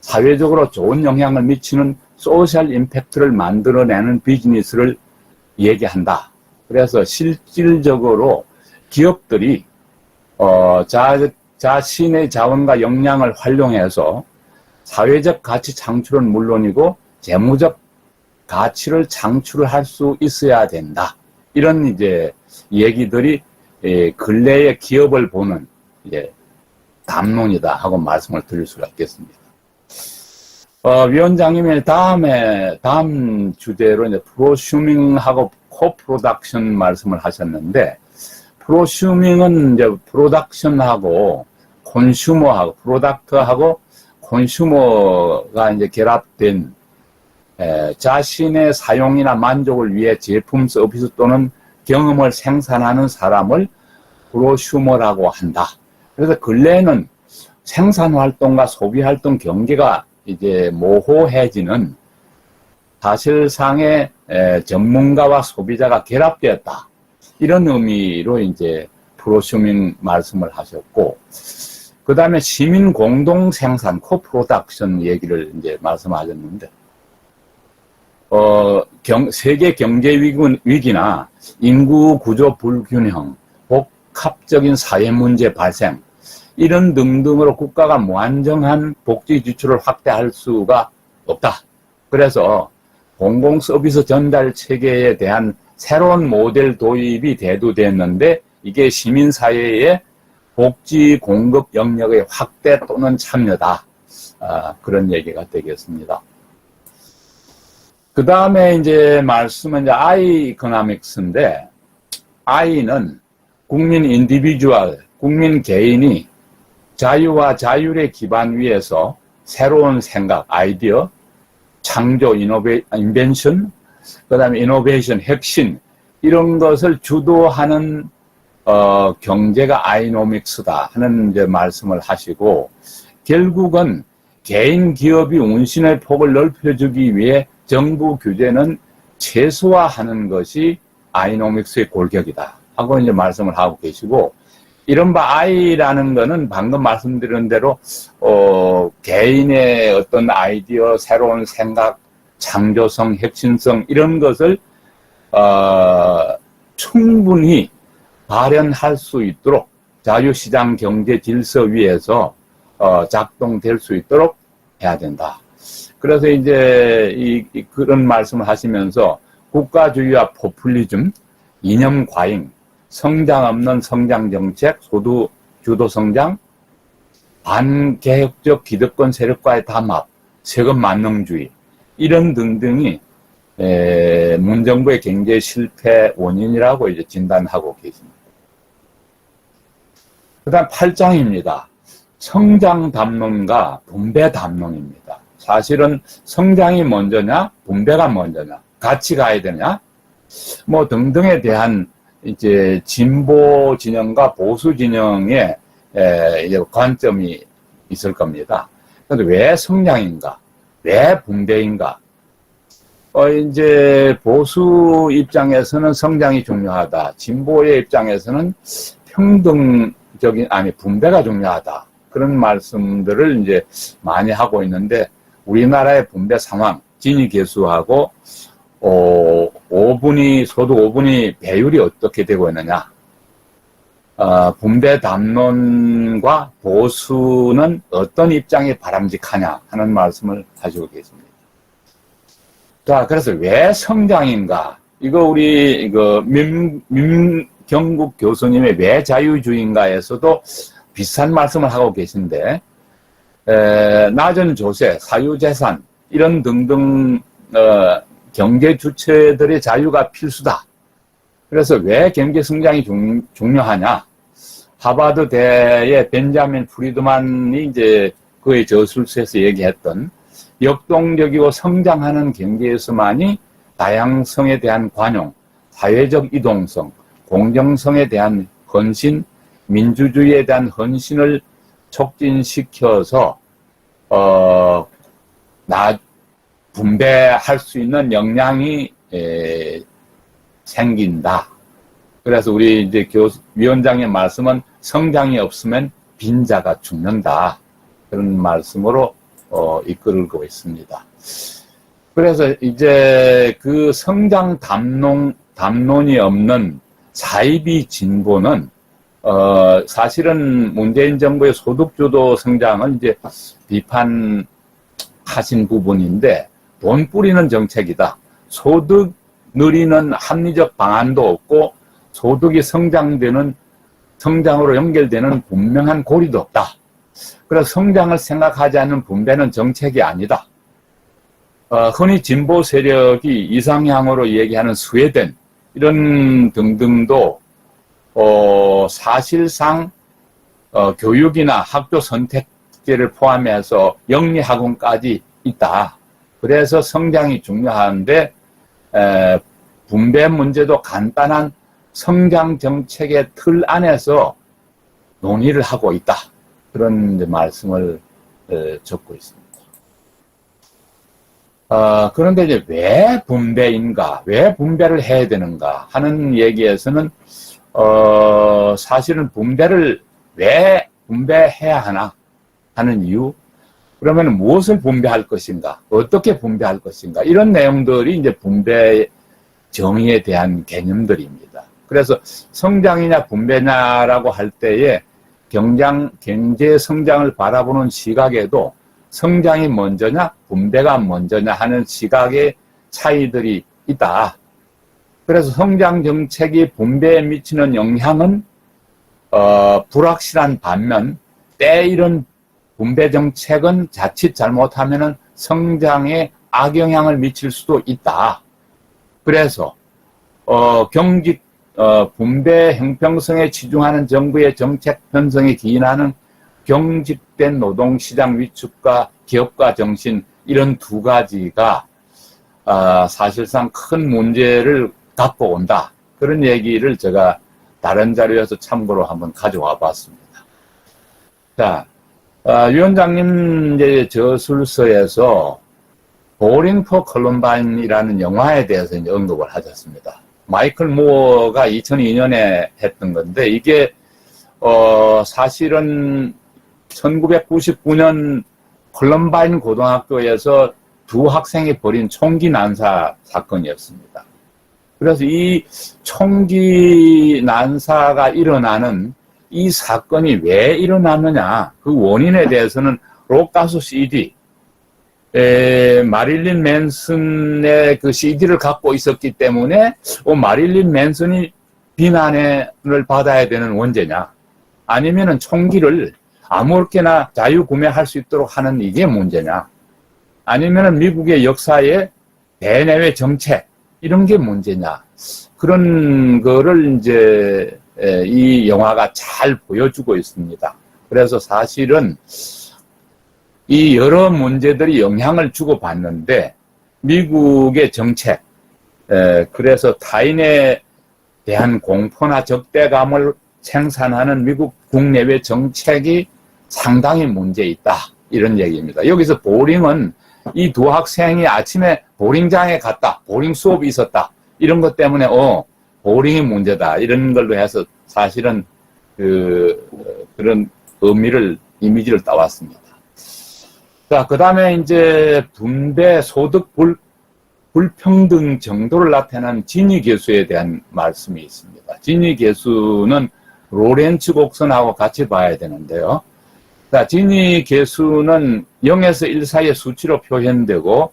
사회적으로 좋은 영향을 미치는 소셜 임팩트를 만들어내는 비즈니스를 얘기한다. 그래서 실질적으로 기업들이 자신의 자원과 역량을 활용해서 사회적 가치 창출은 물론이고 재무적 가치를 창출할 수 있어야 된다. 이런 이제 얘기들이 근래의 기업을 보는 이제 담론이다 하고 말씀을 드릴 수가 있겠습니다. 위원장님이 다음 주제로 이제 프로슈밍하고 코프로덕션 말씀을 하셨는데, 프로슈밍은 이제 프로덕션하고 콘슈머하고 프로덕트하고 콘슈머가 이제 결합된 자신의 사용이나 만족을 위해 제품, 서비스 또는 경험을 생산하는 사람을 프로슈머라고 한다. 그래서 근래에는 생산활동과 소비활동 경계가 이제 모호해지는 사실상의 전문가와 소비자가 결합되었다. 이런 의미로 이제 프로슈밍 말씀을 하셨고, 그 다음에 시민 공동 생산, 코프로덕션 얘기를 이제 말씀하셨는데, 세계 경제 위기나 인구 구조 불균형, 복합적인 사회 문제 발생, 이런 등등으로 국가가 무한정한 복지 지출을 확대할 수가 없다. 그래서 공공 서비스 전달 체계에 대한 새로운 모델 도입이 대두됐는데, 이게 시민사회의 복지 공급 영역의 확대 또는 참여다. 그런 얘기가 되겠습니다. 그 다음에 이제 말씀은 이제 I 이코노믹스인데, I는 국민 인디비주얼, 국민 개인이 자유와 자율의 기반 위에서 새로운 생각, 아이디어, 창조, 인벤션, 그 다음에 이노베이션, 혁신, 이런 것을 주도하는 경제가 아이노믹스다 하는 이제 말씀을 하시고, 결국은 개인 기업이 운신의 폭을 넓혀주기 위해 정부 규제는 최소화하는 것이 아이노믹스의 골격이다 하고 이제 말씀을 하고 계시고, 이른바 아이라는 거는 방금 말씀드린 대로 개인의 어떤 아이디어, 새로운 생각, 창조성, 혁신성 이런 것을 충분히 발현할 수 있도록 자유시장 경제 질서 위에서 작동될 수 있도록 해야 된다. 그래서 이제 그런 말씀을 하시면서 국가주의와 포퓰리즘, 이념 과잉, 성장 없는 성장 정책, 소득 주도 성장, 반개혁적 기득권 세력과의 담합, 세금 만능주의 이런 등등이 문정부의 경제 실패 원인이라고 이제 진단하고 계십니다. 그다음 8장입니다. 성장 담론과 분배 담론입니다. 사실은 성장이 먼저냐, 분배가 먼저냐, 같이 가야 되냐, 뭐 등등에 대한 이제 진보 진영과 보수 진영의 이제 관점이 있을 겁니다. 그런데 왜 성장인가, 왜 분배인가? 이제 보수 입장에서는 성장이 중요하다. 진보의 입장에서는 분배가 중요하다. 그런 말씀들을 이제 많이 하고 있는데, 우리나라의 분배 상황, 진위 계수하고, 소득 5분위 배율이 어떻게 되고 있느냐. 분배 담론과 보수는 어떤 입장이 바람직하냐 하는 말씀을 하시고 계십니다. 자, 그래서 왜 성장인가? 민경국 교수님의 왜 자유주의인가에서도 비슷한 말씀을 하고 계신데, 낮은 조세, 사유재산, 이런 등등, 경제 주체들의 자유가 필수다. 그래서 왜 경제 성장이 중요하냐? 하버드대의 벤자민 프리드만이 이제 그의 저술서에서 얘기했던 역동적이고 성장하는 경제에서만이 다양성에 대한 관용, 사회적 이동성, 공정성에 대한 헌신, 민주주의에 대한 헌신을 촉진시켜서 분배할 수 있는 역량이 생긴다. 그래서 우리 이제 위원장의 말씀은 성장이 없으면 빈자가 죽는다. 그런 말씀으로 이끌고 있습니다. 그래서 이제 그 성장 담론이 없는 사이비 진보는 사실은 문재인 정부의 소득주도 성장을 이제 비판하신 부분인데, 돈 뿌리는 정책이다. 소득 늘리는 합리적 방안도 없고 소득이 성장으로 연결되는 분명한 고리도 없다. 그래서 성장을 생각하지 않는 분배는 정책이 아니다. 흔히 진보 세력이 이상향으로 얘기하는 스웨덴 이런 등등도 사실상 교육이나 학교 선택제를 포함해서 영리학원까지 있다. 그래서 성장이 중요한데 분배 문제도 간단한 성장 정책의 틀 안에서 논의를 하고 있다. 그런 이제 말씀을 적고 있습니다. 그런데 이제 왜 분배인가, 왜 분배를 해야 되는가 하는 얘기에서는 사실은 분배를 왜 분배해야 하나 하는 이유, 그러면 무엇을 분배할 것인가, 어떻게 분배할 것인가, 이런 내용들이 이제 분배 정의에 대한 개념들입니다. 그래서 성장이냐 분배냐라고 할 때에 경제 성장을 바라보는 시각에도 성장이 먼저냐 분배가 먼저냐 하는 시각의 차이들이 있다. 그래서 성장 정책이 분배에 미치는 영향은 불확실한 반면, 때 이런 분배 정책은 자칫 잘못하면은 성장에 악영향을 미칠 수도 있다. 그래서 분배 형평성에 치중하는 정부의 정책 편성에 기인하는 경직된 노동시장 위축과 기업가 정신, 이런 두 가지가 사실상 큰 문제를 갖고 온다. 그런 얘기를 제가 다른 자료에서 참고로 한번 가져와 봤습니다. 자, 위원장님 이제 저술서에서 보링 포 컬럼바인이라는 영화에 대해서 이제 언급을 하셨습니다. 마이클 무어가 2002년에 했던 건데, 이게, 사실은 1999년 컬럼바인 고등학교에서 두 학생이 벌인 총기 난사 사건이었습니다. 그래서 이 총기 난사가 일어나는 이 사건이 왜 일어났느냐, 그 원인에 대해서는 록 가수 CD, 마릴린 맨슨의 그 CD를 갖고 있었기 때문에 마릴린 맨슨이 비난을 받아야 되는 원죄냐, 아니면은 총기를 아무렇게나 자유구매할 수 있도록 하는 이게 문제냐, 아니면은 미국의 역사의 대내외 정책 이런 게 문제냐, 그런 거를 이제 이 영화가 잘 보여주고 있습니다. 그래서 사실은 이 여러 문제들이 영향을 주고받는데, 미국의 정책, 그래서 타인에 대한 공포나 적대감을 생산하는 미국 국내외 정책이 상당히 문제 있다, 이런 얘기입니다. 여기서 보링은 이 두 학생이 아침에 보링장에 갔다, 보링 수업이 있었다, 이런 것 때문에 보링이 문제다, 이런 걸로 해서 사실은 그런 이미지를 따왔습니다. 자, 그 다음에 이제 분배 소득 불평등 정도를 나타내는 진위 계수에 대한 말씀이 있습니다. 진위 계수는 로렌츠 곡선하고 같이 봐야 되는데요. 자, 진위 계수는 0에서 1 사이의 수치로 표현되고,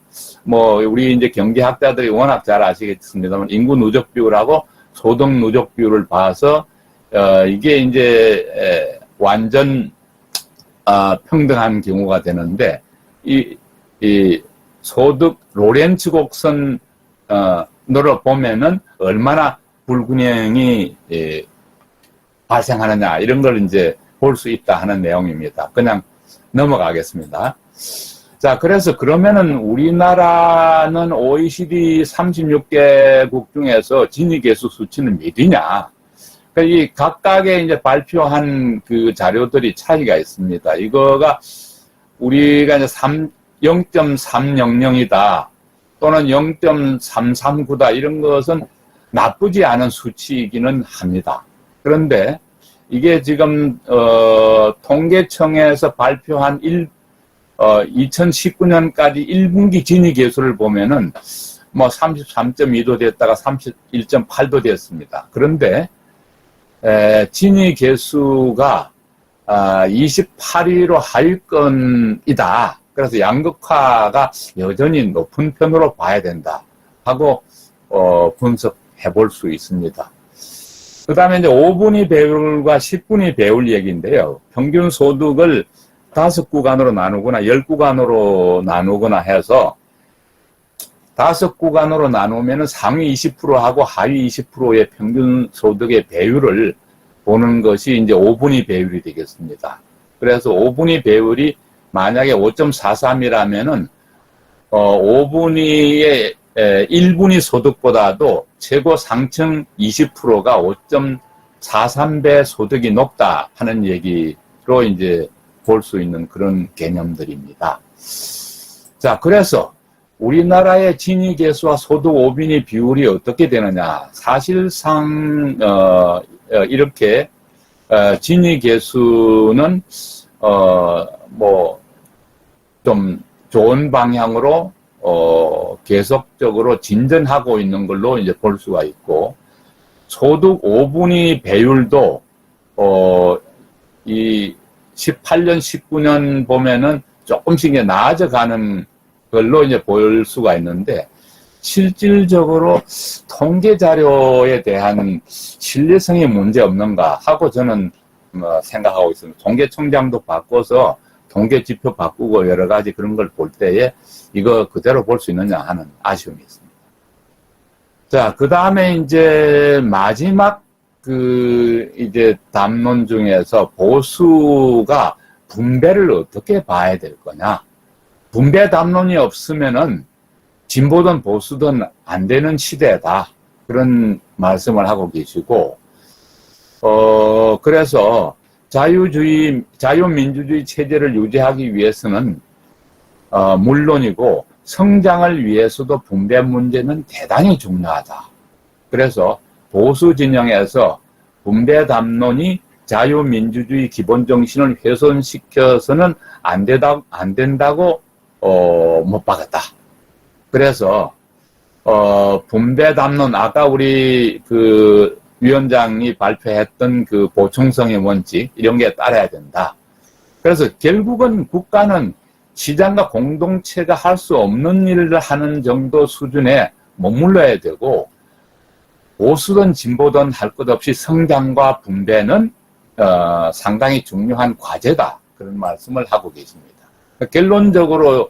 우리 이제 경제학자들이 워낙 잘 아시겠습니다만, 인구 누적 비율하고 소득 누적 비율을 봐서, 이게 이제, 완전, 평등한 경우가 되는데, 이 소득 로렌츠 곡선, 너를 보면은 얼마나 불균형이, 발생하느냐, 이런 걸 이제 볼 수 있다 하는 내용입니다. 그냥 넘어가겠습니다. 자, 그래서 그러면은 우리나라는 OECD 36개국 중에서 진위계수 수치는 몇이냐? 이 각각의 이제 발표한 그 자료들이 차이가 있습니다. 이거가 우리가 이제 0.300이다 또는 0.339다 이런 것은 나쁘지 않은 수치이기는 합니다. 그런데 이게 지금 통계청에서 발표한 2019년까지 1분기 진위계수를 보면은 33.2도 됐다가 31.8도 됐습니다. 그런데 진위계수가 28위로 하위권이다. 그래서 양극화가 여전히 높은 편으로 봐야 된다 하고 분석해 볼 수 있습니다. 그 다음에 이제 5분위 배율과 10분위 배율 얘기인데요. 평균 소득을 5구간으로 나누거나 10구간으로 나누거나 해서 5구간으로 나누면 상위 20%하고 하위 20%의 평균 소득의 배율을 보는 것이 이제 5분위 배율이 되겠습니다. 그래서 5분위 배율이 만약에 5.43이라면은 5분위의 1분위 소득보다도 최고 상층 20%가 5.43배 소득이 높다 하는 얘기로 이제 볼 수 있는 그런 개념들입니다. 자, 그래서 우리나라의 진위계수와 소득 5분위 비율이 어떻게 되느냐? 사실상 이렇게 진위계수는 좀 좋은 방향으로 계속적으로 진전하고 있는 걸로 이제 볼 수가 있고, 소득 5분위 배율도 이 18년, 19년 보면은 조금씩 이제 나아져가는 걸로 이제 볼 수가 있는데, 실질적으로 통계 자료에 대한 신뢰성이 문제 없는가 하고 저는 생각하고 있습니다. 통계청장도 바꿔서 통계 지표 바꾸고 여러 가지 그런 걸 볼 때에 이거 그대로 볼 수 있느냐 하는 아쉬움이 있습니다. 자, 그 다음에 이제 마지막 이제 담론 중에서 보수가 분배를 어떻게 봐야 될 거냐. 분배 담론이 없으면은 진보든 보수든 안 되는 시대다. 그런 말씀을 하고 계시고, 그래서 자유민주주의 체제를 유지하기 위해서는, 물론이고, 성장을 위해서도 분배 문제는 대단히 중요하다. 그래서 보수 진영에서 분배 담론이 자유민주주의 기본 정신을 훼손시켜서는 안 된다고, 못 박았다. 그래서, 분배 담론, 아까 우리 위원장이 발표했던 보충성의 원칙, 이런 게 따라야 된다. 그래서 결국은 국가는 시장과 공동체가 할 수 없는 일을 하는 정도 수준에 머물러야 되고, 보수든 진보든 할 것 없이 성장과 분배는 상당히 중요한 과제다. 그런 말씀을 하고 계십니다. 결론적으로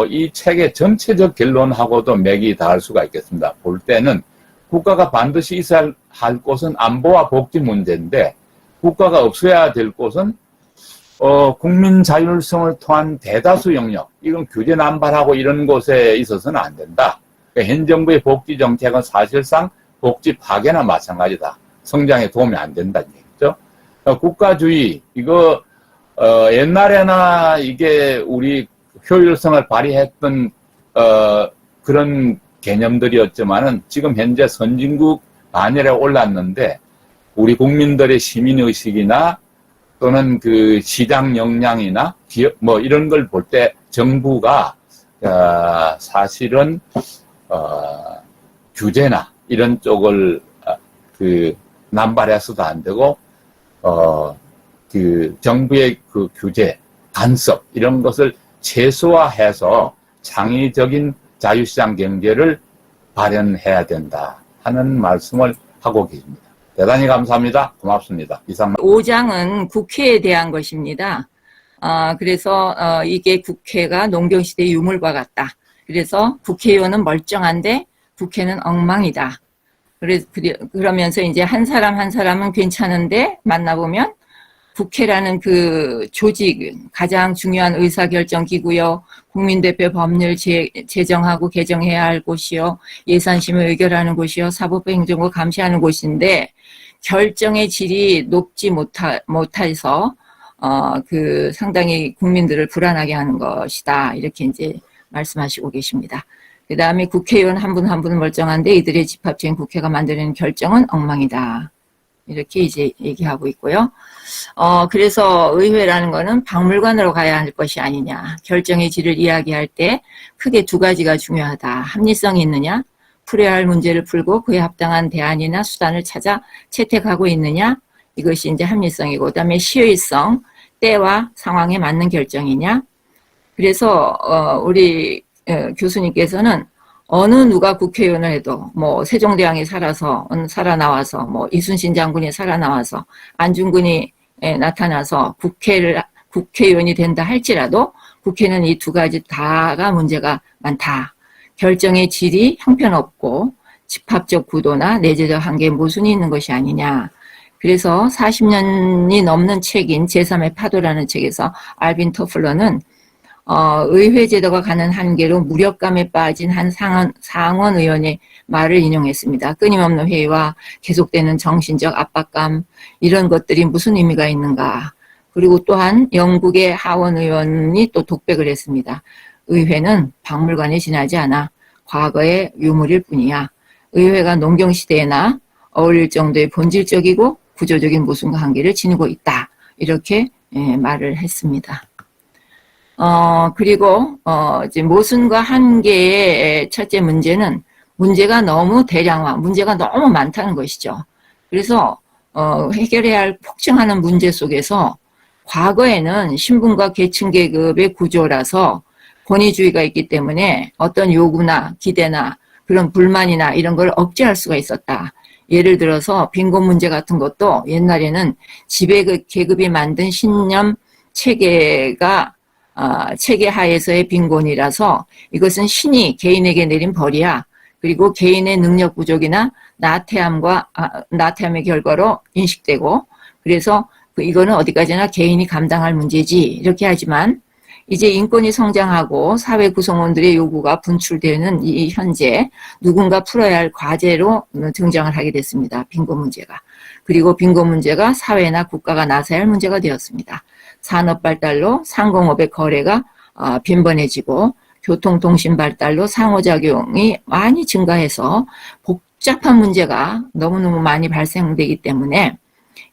이 책의 전체적 결론하고도 맥이 닿을 수가 있겠습니다. 볼 때는 국가가 반드시 있어야 할 곳은 안보와 복지 문제인데, 국가가 없어야 될 곳은 국민 자율성을 통한 대다수 영역, 이건 규제 남발하고 이런 곳에 있어서는 안 된다. 그러니까 현 정부의 복지 정책은 사실상 복지 파괴나 마찬가지다. 성장에 도움이 안 된다는 얘기죠. 국가주의, 이거 옛날에나 이게 우리 효율성을 발휘했던 그런 개념들이었지만은 지금 현재 선진국 반열에 올랐는데, 우리 국민들의 시민의식이나 또는 시장 역량이나 기업 이런 걸 볼 때 정부가 사실은 규제나 이런 쪽을 남발해서도 안 되고 정부의 규제, 간섭 이런 것을 최소화해서 창의적인 자유시장 경제를 발현해야 된다 하는 말씀을 하고 계십니다. 대단히 감사합니다. 고맙습니다. 이상. 5장은 국회에 대한 것입니다. 그래서 이게 국회가 농경시대의 유물과 같다. 그래서 국회의원은 멀쩡한데 국회는 엉망이다. 그러면서 이제 한 사람 한 사람은 괜찮은데 만나보면 국회라는 조직, 가장 중요한 의사결정 기구요, 국민대표 법률 제정하고 개정해야 할 곳이요, 예산심의 의결하는 곳이요, 사법부 행정부 감시하는 곳인데, 결정의 질이 높지 못해서, 상당히 국민들을 불안하게 하는 것이다. 이렇게 이제 말씀하시고 계십니다. 그 다음에 국회의원 한 분 한 분은 멀쩡한데 이들의 집합적인 국회가 만드는 결정은 엉망이다. 이렇게 이제 얘기하고 있고요. 그래서 의회라는 거는 박물관으로 가야 할 것이 아니냐. 결정의 질을 이야기할 때 크게 두 가지가 중요하다. 합리성이 있느냐, 풀어야 할 문제를 풀고 그에 합당한 대안이나 수단을 찾아 채택하고 있느냐. 이것이 이제 합리성이고, 그다음에 시의성, 때와 상황에 맞는 결정이냐. 그래서 우리 교수님께서는 어느 누가 국회의원을 해도 세종대왕이 살아나와서 이순신 장군이 살아나와서 안중근이 나타나서 국회의원이 된다 할지라도 국회는 이 두 가지 다가 문제가 많다. 결정의 질이 형편없고 집합적 구도나 내재적 한계에 모순이 있는 것이 아니냐. 그래서 40년이 넘는 책인 제3의 파도라는 책에서 알빈 토플러는 의회 제도가 가는 한계로 무력감에 빠진 한 상원 의원의 말을 인용했습니다. 끊임없는 회의와 계속되는 정신적 압박감, 이런 것들이 무슨 의미가 있는가. 그리고 또한 영국의 하원 의원이 또 독백을 했습니다. 의회는 박물관에 지나지 않아 과거의 유물일 뿐이야. 의회가 농경시대에나 어울릴 정도의 본질적이고 구조적인 모순과 한계를 지니고 있다. 이렇게 말을 했습니다. 그리고 이제 모순과 한계의 첫째 문제는 문제가 너무 대량화, 문제가 너무 많다는 것이죠. 그래서 해결해야 할 폭증하는 문제 속에서 과거에는 신분과 계층 계급의 구조라서 권위주의가 있기 때문에 어떤 요구나 기대나 그런 불만이나 이런 걸 억제할 수가 있었다. 예를 들어서 빈곤 문제 같은 것도 옛날에는 지배 계급이 만든 신념 체계가 체계 하에서의 빈곤이라서 이것은 신이 개인에게 내린 벌이야. 그리고 개인의 능력 부족이나 나태함의 결과로 인식되고, 그래서 이거는 어디까지나 개인이 감당할 문제지 이렇게 하지만, 이제 인권이 성장하고 사회 구성원들의 요구가 분출되는 이 현재 누군가 풀어야 할 과제로 등장을 하게 됐습니다. 빈곤 문제가. 그리고 빈곤 문제가 사회나 국가가 나서야 할 문제가 되었습니다. 산업 발달로 상공업의 거래가 빈번해지고 교통통신 발달로 상호작용이 많이 증가해서 복잡한 문제가 너무너무 많이 발생되기 때문에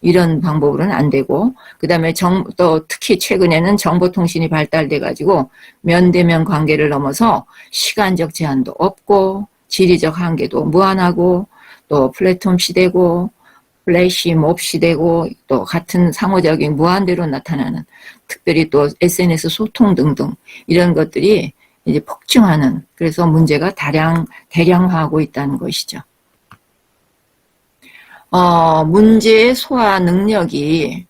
이런 방법으로는 안 되고, 그 다음에 또 특히 최근에는 정보통신이 발달돼 가지고 면대면 관계를 넘어서 시간적 제한도 없고 지리적 한계도 무한하고 또 플랫폼 시대고 플래시 몹 시대고 또 같은 상호작용이 무한대로 나타나는, 특별히 또 SNS 소통 등등 이런 것들이 이제 폭증하는, 그래서 문제가 대량화하고 있다는 것이죠. 문제의 소화 능력이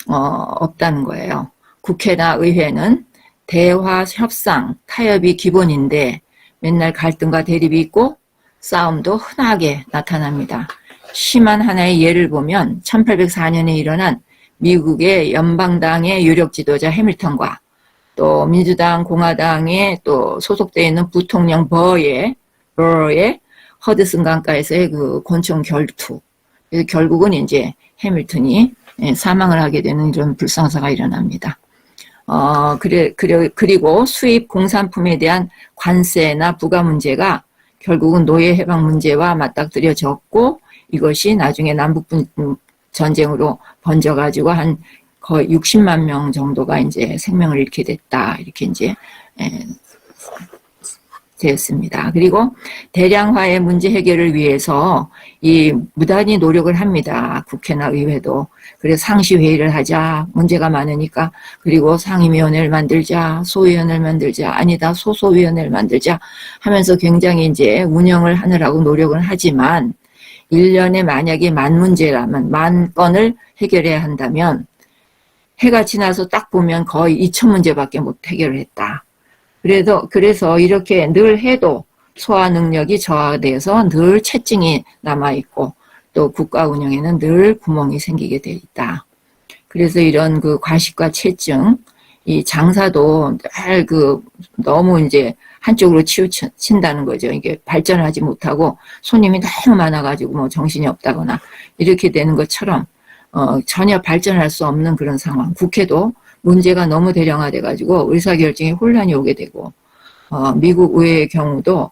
없다는 거예요. 국회나 의회는 대화, 협상, 타협이 기본인데 맨날 갈등과 대립이 있고 싸움도 흔하게 나타납니다. 심한 하나의 예를 보면 1804년에 일어난 미국의 연방당의 유력 지도자 해밀턴과 또 민주당, 공화당에 또 소속되어 있는 부통령 버의 허드슨 강가에서의 그 권총 결투. 결국은 이제 해밀턴이 사망을 하게 되는 이런 불상사가 일어납니다. 그리고 수입 공산품에 대한 관세나 부가 문제가 결국은 노예 해방 문제와 맞닥뜨려졌고, 이것이 나중에 남북 전쟁으로 번져가지고 한 거의 60만 명 정도가 이제 생명을 잃게 됐다. 이렇게 이제 되었습니다. 그리고 대량화의 문제 해결을 위해서 무단히 노력을 합니다. 국회나 의회도. 그래서 상시회의를 하자. 문제가 많으니까. 그리고 상임위원회를 만들자. 소위원회를 만들자. 아니다. 소소위원회를 만들자. 하면서 굉장히 이제 운영을 하느라고 노력을 하지만 1년에 만약에 10,000문제라면 10,000건을 해결해야 한다면 해가 지나서 딱 보면 거의 2,000문제밖에 못 해결을 했다. 그래서 이렇게 늘 해도 소화 능력이 저하돼서 늘 채증이 남아있고 또 국가 운영에는 늘 구멍이 생기게 돼 있다. 그래서 이런 그 과식과 채증, 이 장사도 늘 너무 이제 한쪽으로 치우친다는 거죠. 이게 발전을 하지 못하고 손님이 너무 많아가지고 뭐 정신이 없다거나 이렇게 되는 것처럼 전혀 발전할 수 없는 그런 상황. 국회도 문제가 너무 대량화돼가지고 의사결정에 혼란이 오게 되고, 미국 의회의 경우도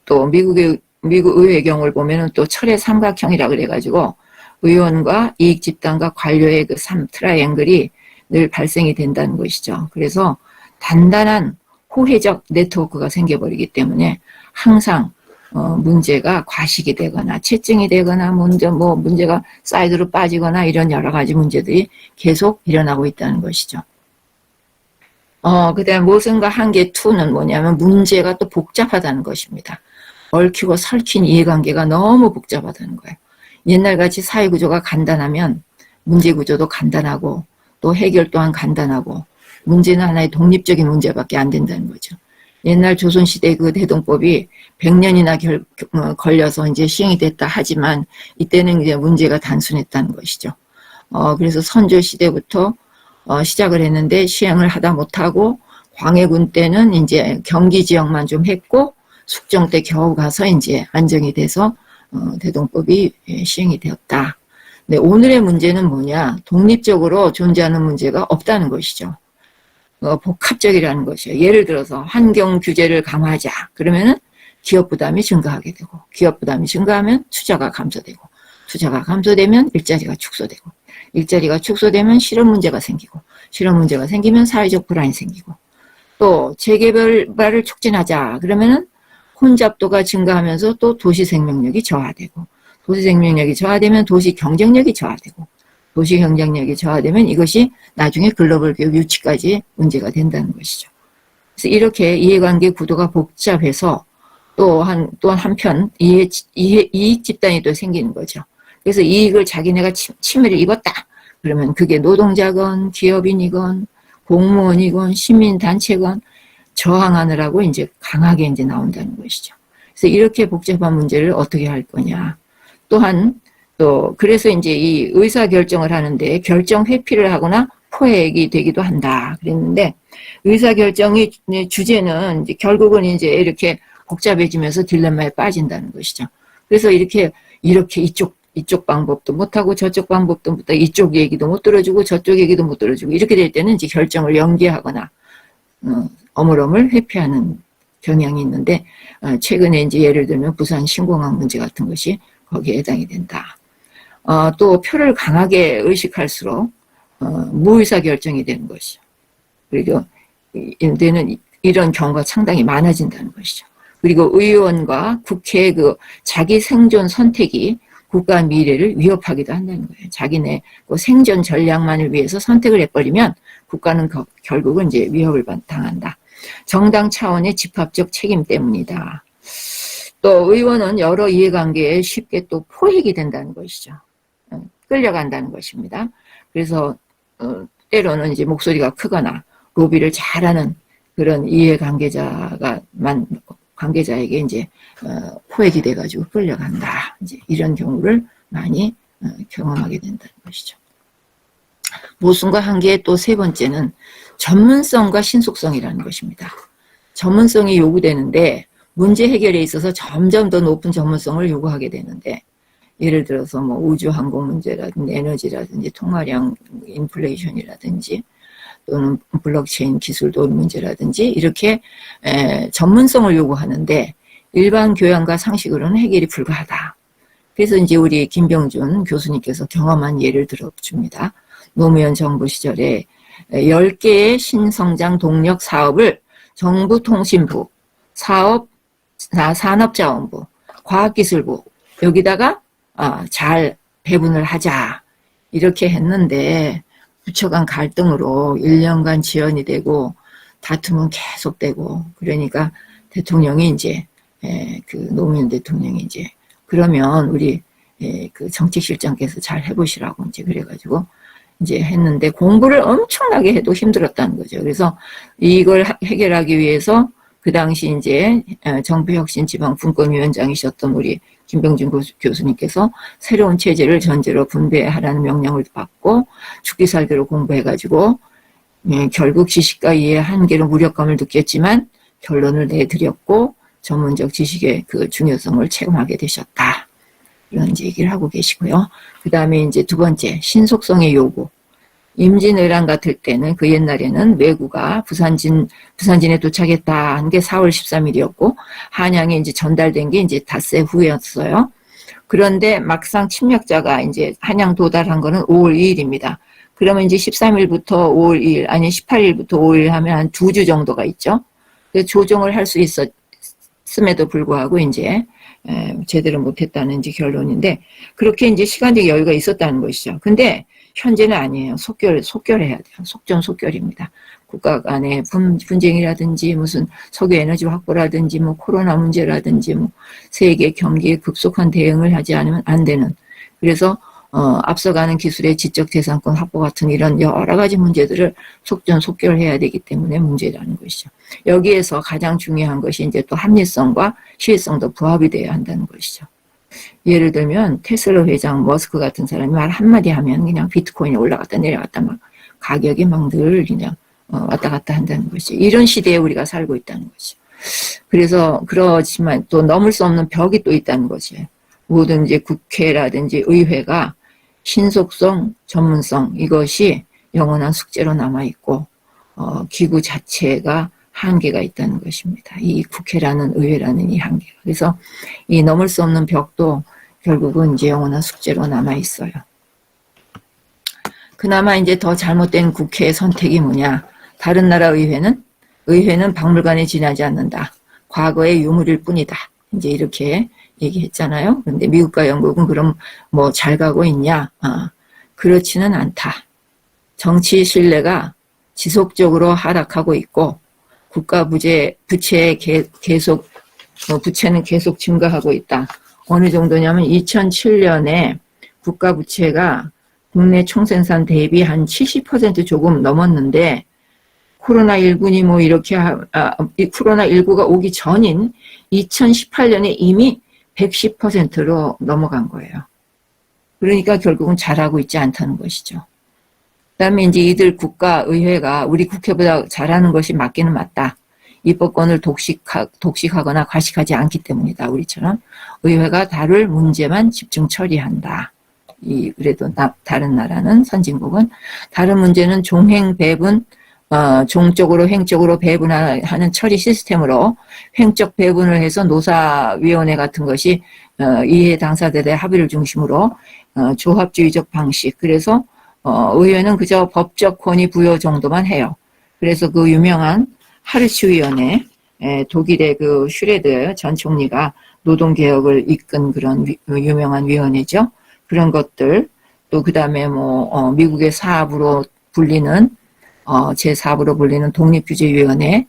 또 미국 의회의 경우를 보면은 또 철의 삼각형이라 그래가지고 의원과 이익 집단과 관료의 그 트라이앵글이 늘 발생이 된다는 것이죠. 그래서 단단한 호혜적 네트워크가 생겨버리기 때문에 항상 문제가 과식이 되거나 채증이 되거나 문제가 사이드로 빠지거나 이런 여러 가지 문제들이 계속 일어나고 있다는 것이죠. 그다음 모순과 한계 2는 뭐냐면 문제가 또 복잡하다는 것입니다. 얽히고 설킨 이해관계가 너무 복잡하다는 거예요. 옛날같이 사회구조가 간단하면 문제구조도 간단하고 또 해결 또한 간단하고 문제는 하나의 독립적인 문제밖에 안 된다는 거죠. 옛날 조선시대 그 대동법이 100년이나 걸려서 이제 시행이 됐다 하지만 이때는 이제 문제가 단순했다는 것이죠. 그래서 선조시대부터 시작을 했는데 시행을 하다 못하고 광해군 때는 이제 경기 지역만 좀 했고 숙정 때 겨우 가서 이제 안정이 돼서 대동법이 시행이 되었다. 네, 오늘의 문제는 뭐냐? 독립적으로 존재하는 문제가 없다는 것이죠. 복합적이라는 것이에요. 예를 들어서 환경 규제를 강화하자. 그러면은 기업 부담이 증가하게 되고, 기업 부담이 증가하면 투자가 감소되고, 투자가 감소되면 일자리가 축소되고, 일자리가 축소되면 실업 문제가 생기고, 실업 문제가 생기면 사회적 불안이 생기고, 또 재개발을 촉진하자. 그러면은 혼잡도가 증가하면서 또 도시 생명력이 저하되고, 도시 생명력이 저하되면 도시 경쟁력이 저하되고, 도시 경쟁력이 저하되면 이것이 나중에 글로벌 기업 유치까지 문제가 된다는 것이죠. 그래서 이렇게 이해관계 구도가 복잡해서 또 한편 이익 집단이 또 생기는 거죠. 그래서 이익을 자기네가 침해를 입었다. 그러면 그게 노동자건 기업인이건 공무원이건 시민단체건 저항하느라고 이제 강하게 이제 나온다는 것이죠. 그래서 이렇게 복잡한 문제를 어떻게 할 거냐. 또한 그래서 이제 이 의사 결정을 하는데 결정 회피를 하거나 포획이 되기도 한다. 그랬는데 의사 결정의 주제는 이제 결국은 이제 이렇게 복잡해지면서 딜레마에 빠진다는 것이죠. 그래서 이렇게 이쪽 방법도 못하고 저쪽 방법도 못하고 이쪽 얘기도 못 들어주고 저쪽 얘기도 못 들어주고 이렇게 될 때는 이제 결정을 연기하거나 어물어물 회피하는 경향이 있는데 최근에 이제 예를 들면 부산 신공항 문제 같은 것이 거기에 해당이 된다. 또 표를 강하게 의식할수록 무의사 결정이 되는 것이죠. 그리고 이제는 이런 경우가 상당히 많아진다는 것이죠. 그리고 의원과 국회의 그 자기 생존 선택이 국가 미래를 위협하기도 한다는 거예요. 자기네 그 생존 전략만을 위해서 선택을 해버리면 국가는 결국은 이제 위협을 당한다. 정당 차원의 집합적 책임 때문이다. 또 의원은 여러 이해관계에 쉽게 또 포획이 된다는 것이죠. 끌려간다는 것입니다. 그래서 때로는 이제 목소리가 크거나 로비를 잘하는 그런 관계자에게 이제 포획이 돼가지고 끌려간다. 이제 이런 경우를 많이 경험하게 된다는 것이죠. 모순과 한계의 또 세 번째는 전문성과 신속성이라는 것입니다. 전문성이 요구되는데 문제 해결에 있어서 점점 더 높은 전문성을 요구하게 되는데 예를 들어서 뭐 우주항공 문제라든지 에너지라든지 통화량 인플레이션이라든지 또는 블록체인 기술도 문제라든지 이렇게 전문성을 요구하는데 일반 교양과 상식으로는 해결이 불가하다. 그래서 이제 우리 김병준 교수님께서 경험한 예를 들어줍니다. 노무현 정부 시절에 10개의 신성장 동력 사업을 정부통신부, 산업자원부, 과학기술부 여기다가 잘 배분을 하자 이렇게 했는데 부처 간 갈등으로 1년간 지연이 되고 다툼은 계속되고 그러니까 대통령이 이제 그 노무현 대통령이 이제 그러면 우리 그 정책실장께서 잘 해보시라고 이제 그래가지고 이제 했는데 공부를 엄청나게 해도 힘들었다는 거죠. 그래서 이걸 해결하기 위해서 그 당시 이제 정부혁신지방분권위원장이셨던 우리 김병준 교수님께서 새로운 체제를 전제로 분배하라는 명령을 받고 죽기 살기로 공부해가지고 결국 지식과 이해의 한계로 무력감을 느꼈지만 결론을 내드렸고 전문적 지식의 그 중요성을 체험하게 되셨다. 이런 이제 얘기를 하고 계시고요. 그 다음에 이제 두 번째 신속성의 요구. 임진왜란 같을 때는 그 옛날에는 왜구가 부산진에 도착했다 한 게 4월 13일이었고 한양에 이제 전달된 게 이제 닷새 후였어요. 그런데 막상 침략자가 이제 한양 도달한 거는 5월 2일입니다. 그러면 이제 13일부터 5월 2일 아니 18일부터 5일 하면 한 2주 정도가 있죠. 조정을 할 수 있었음에도 불구하고 이제 제대로 못했다는 이제 결론인데 그렇게 이제 시간적 여유가 있었다는 것이죠. 근데 현재는 아니에요. 속결해야 돼요. 속전속결입니다. 국가 간의 분쟁이라든지 무슨 석유 에너지 확보라든지 뭐 코로나 문제라든지 뭐 세계 경기에 급속한 대응을 하지 않으면 안 되는. 그래서 앞서가는 기술의 지적 재산권 확보 같은 이런 여러 가지 문제들을 속전속결해야 되기 때문에 문제라는 것이죠. 여기에서 가장 중요한 것이 이제 또 합리성과 시의성도 부합이 돼야 한다는 것이죠. 예를 들면 테슬라 회장 머스크 같은 사람이 말 한마디 하면 그냥 비트코인이 올라갔다 내려갔다 막 가격이 막 늘 그냥 왔다 갔다 한다는 것이 이런 시대에 우리가 살고 있다는 거죠. 그래서 그렇지만 또 넘을 수 없는 벽이 또 있다는 거지. 모든 이제 국회라든지 의회가 신속성, 전문성 이것이 영원한 숙제로 남아 있고 기구 자체가 한계가 있다는 것입니다. 이 국회라는 의회라는 이 한계가. 그래서 이 넘을 수 없는 벽도 결국은 이제 영원한 숙제로 남아 있어요. 그나마 이제 더 잘못된 국회의 선택이 뭐냐? 다른 나라 의회는 박물관에 지나지 않는다. 과거의 유물일 뿐이다. 이제 이렇게 얘기했잖아요. 그런데 미국과 영국은 그럼 뭐 잘 가고 있냐? 그렇지는 않다. 정치 신뢰가 지속적으로 하락하고 있고 국가 부채는 계속 증가하고 있다. 어느 정도냐면 2007년에 국가 부채가 국내 총생산 대비 한 70% 조금 넘었는데 코로나19니 뭐 이렇게 코로나19가 오기 전인 2018년에 이미 110%로 넘어간 거예요. 그러니까 결국은 잘하고 있지 않다는 것이죠. 그다음에 이제 이들 국가의회가 우리 국회보다 잘하는 것이 맞기는 맞다. 입법권을 독식하거나 과식하지 않기 때문이다. 우리처럼 의회가 다룰 문제만 집중 처리한다. 그래도 다른 나라는 선진국은 다른 문제는 종행 배분, 종적으로 횡적으로 배분하는 처리 시스템으로 횡적 배분을 해서 노사위원회 같은 것이 이해 당사자들의 합의를 중심으로 조합주의적 방식. 그래서 의회는 그저 법적 권위 부여 정도만 해요. 그래서 그 유명한 하르츠위원회, 독일의 그 슈레드 전 총리가 노동개혁을 이끈 그런 유명한 위원회죠. 그런 것들, 또 그 다음에 미국의 사업으로 불리는 제4부로 불리는 독립규제위원회,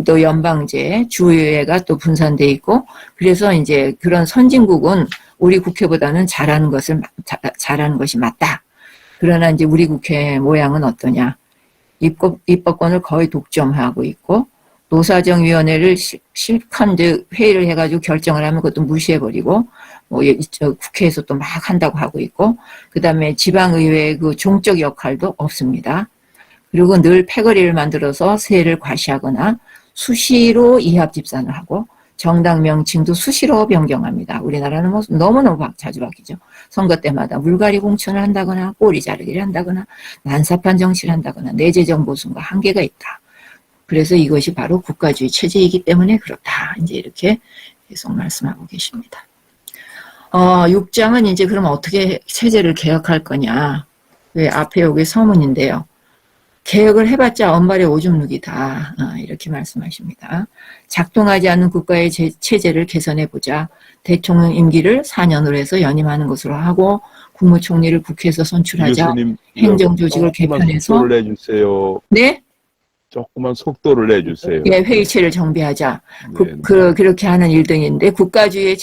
또 연방제, 주의회가 또 분산돼 있고, 그래서 이제 그런 선진국은 우리 국회보다는 잘하는 것이 맞다. 그러나 이제 우리 국회 모양은 어떠냐? 입법권을 거의 독점하고 있고, 노사정위원회를 실컷 이제 회의를 해가지고 결정을 하면 그것도 무시해버리고, 국회에서 또 막 한다고 하고 있고, 그 다음에 지방의회의 그 종적 역할도 없습니다. 그리고 늘 패거리를 만들어서 세를 과시하거나 수시로 이합집산을 하고 정당 명칭도 수시로 변경합니다. 우리나라는 너무너무 자주 바뀌죠. 선거 때마다 물갈이 공천을 한다거나 꼬리 자르기를 한다거나 난삽한 정치를 한다거나 내재정 보수가 한계가 있다. 그래서 이것이 바로 국가주의 체제이기 때문에 그렇다. 이제 이렇게 계속 말씀하고 계십니다. 6장은 이제 그럼 어떻게 체제를 개혁할 거냐. 왜 앞에 여기 서문인데요. 개혁을 해봤자 언발의 오줌 누기다. 이렇게 말씀하십니다. 작동하지 않는 국가의 체제를 개선해보자. 대통령 임기를 4년으로 해서 연임하는 것으로 하고 국무총리를 국회에서 선출하자. 교수님, 행정조직을 개편해서. 속도를 내주세요. 네? 조금만 속도를 내주세요. 예, 회의체를 정비하자. 네. 그렇게 하는 일등인데, 국가주의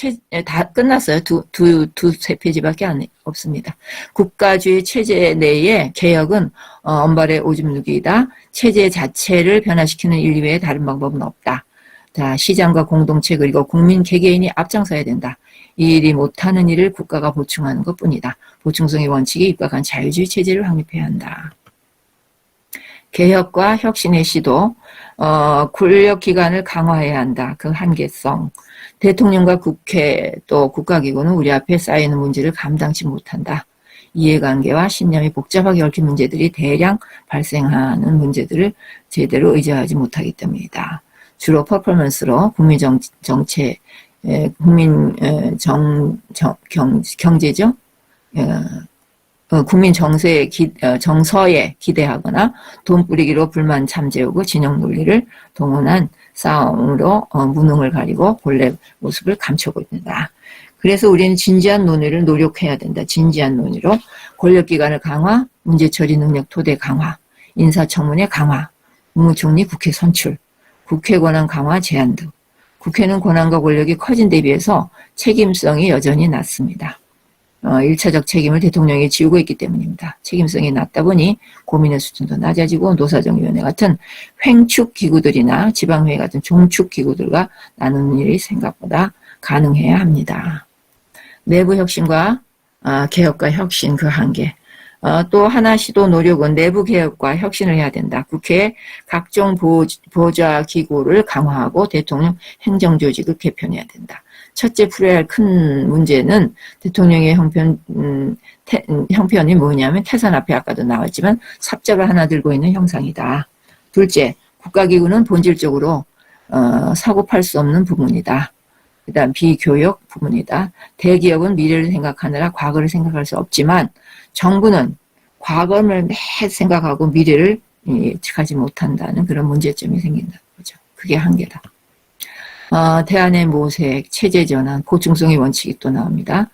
다 끝났어요. 두세 페이지밖에 없습니다. 국가주의 체제 내의 개혁은, 언발의 오줌 누기이다. 체제 자체를 변화시키는 일 이외에 다른 방법은 없다. 자, 시장과 공동체 그리고 국민 개개인이 앞장서야 된다. 이 일이 못하는 일을 국가가 보충하는 것 뿐이다. 보충성의 원칙에 입각한 자유주의 체제를 확립해야 한다. 개혁과 혁신의 시도, 권력기관을 강화해야 한다. 그 한계성. 대통령과 국회 또 국가기구는 우리 앞에 쌓이는 문제를 감당치 못한다. 이해관계와 신념이 복잡하게 얽힌 문제들이 대량 발생하는 문제들을 제대로 의지하지 못하기 때문이다. 주로 퍼포먼스로 경제죠. 국민 정서에 기대하거나 돈 뿌리기로 불만 잠재우고 진영 논리를 동원한 싸움으로 무능을 가리고 본래 모습을 감추고 있다. 그래서 우리는 진지한 논의를 노력해야 된다. 진지한 논의로 권력기관을 강화, 문제처리 능력 토대 강화, 인사청문회 강화, 국무총리 국회 선출, 국회 권한 강화 제한 등. 국회는 권한과 권력이 커진 데 비해서 책임성이 여전히 낮습니다. 1차적 책임을 대통령이 지우고 있기 때문입니다. 책임성이 낮다 보니 고민의 수준도 낮아지고 노사정위원회 같은 횡축 기구들이나 지방회의 같은 종축 기구들과 나누는 일이 생각보다 가능해야 합니다. 내부 혁신과 개혁과 혁신 그 한계. 또 하나 시도 노력은 내부 개혁과 혁신을 해야 된다. 국회의 각종 보좌 기구를 강화하고 대통령 행정조직을 개편해야 된다. 첫째 풀어야 할 큰 문제는 대통령의 형편이 뭐냐면 태산 앞에 아까도 나왔지만 삽자를 하나 들고 있는 형상이다. 둘째, 국가기구는 본질적으로 사고팔 수 없는 부분이다. 그 다음 비교역 부분이다. 대기업은 미래를 생각하느라 과거를 생각할 수 없지만 정부는 과거를 매 생각하고 미래를 예측하지 못한다는 그런 문제점이 생긴다는 거죠. 그게 한계다. 대안의 모색, 체제 전환, 보충성의 원칙이 또 나옵니다.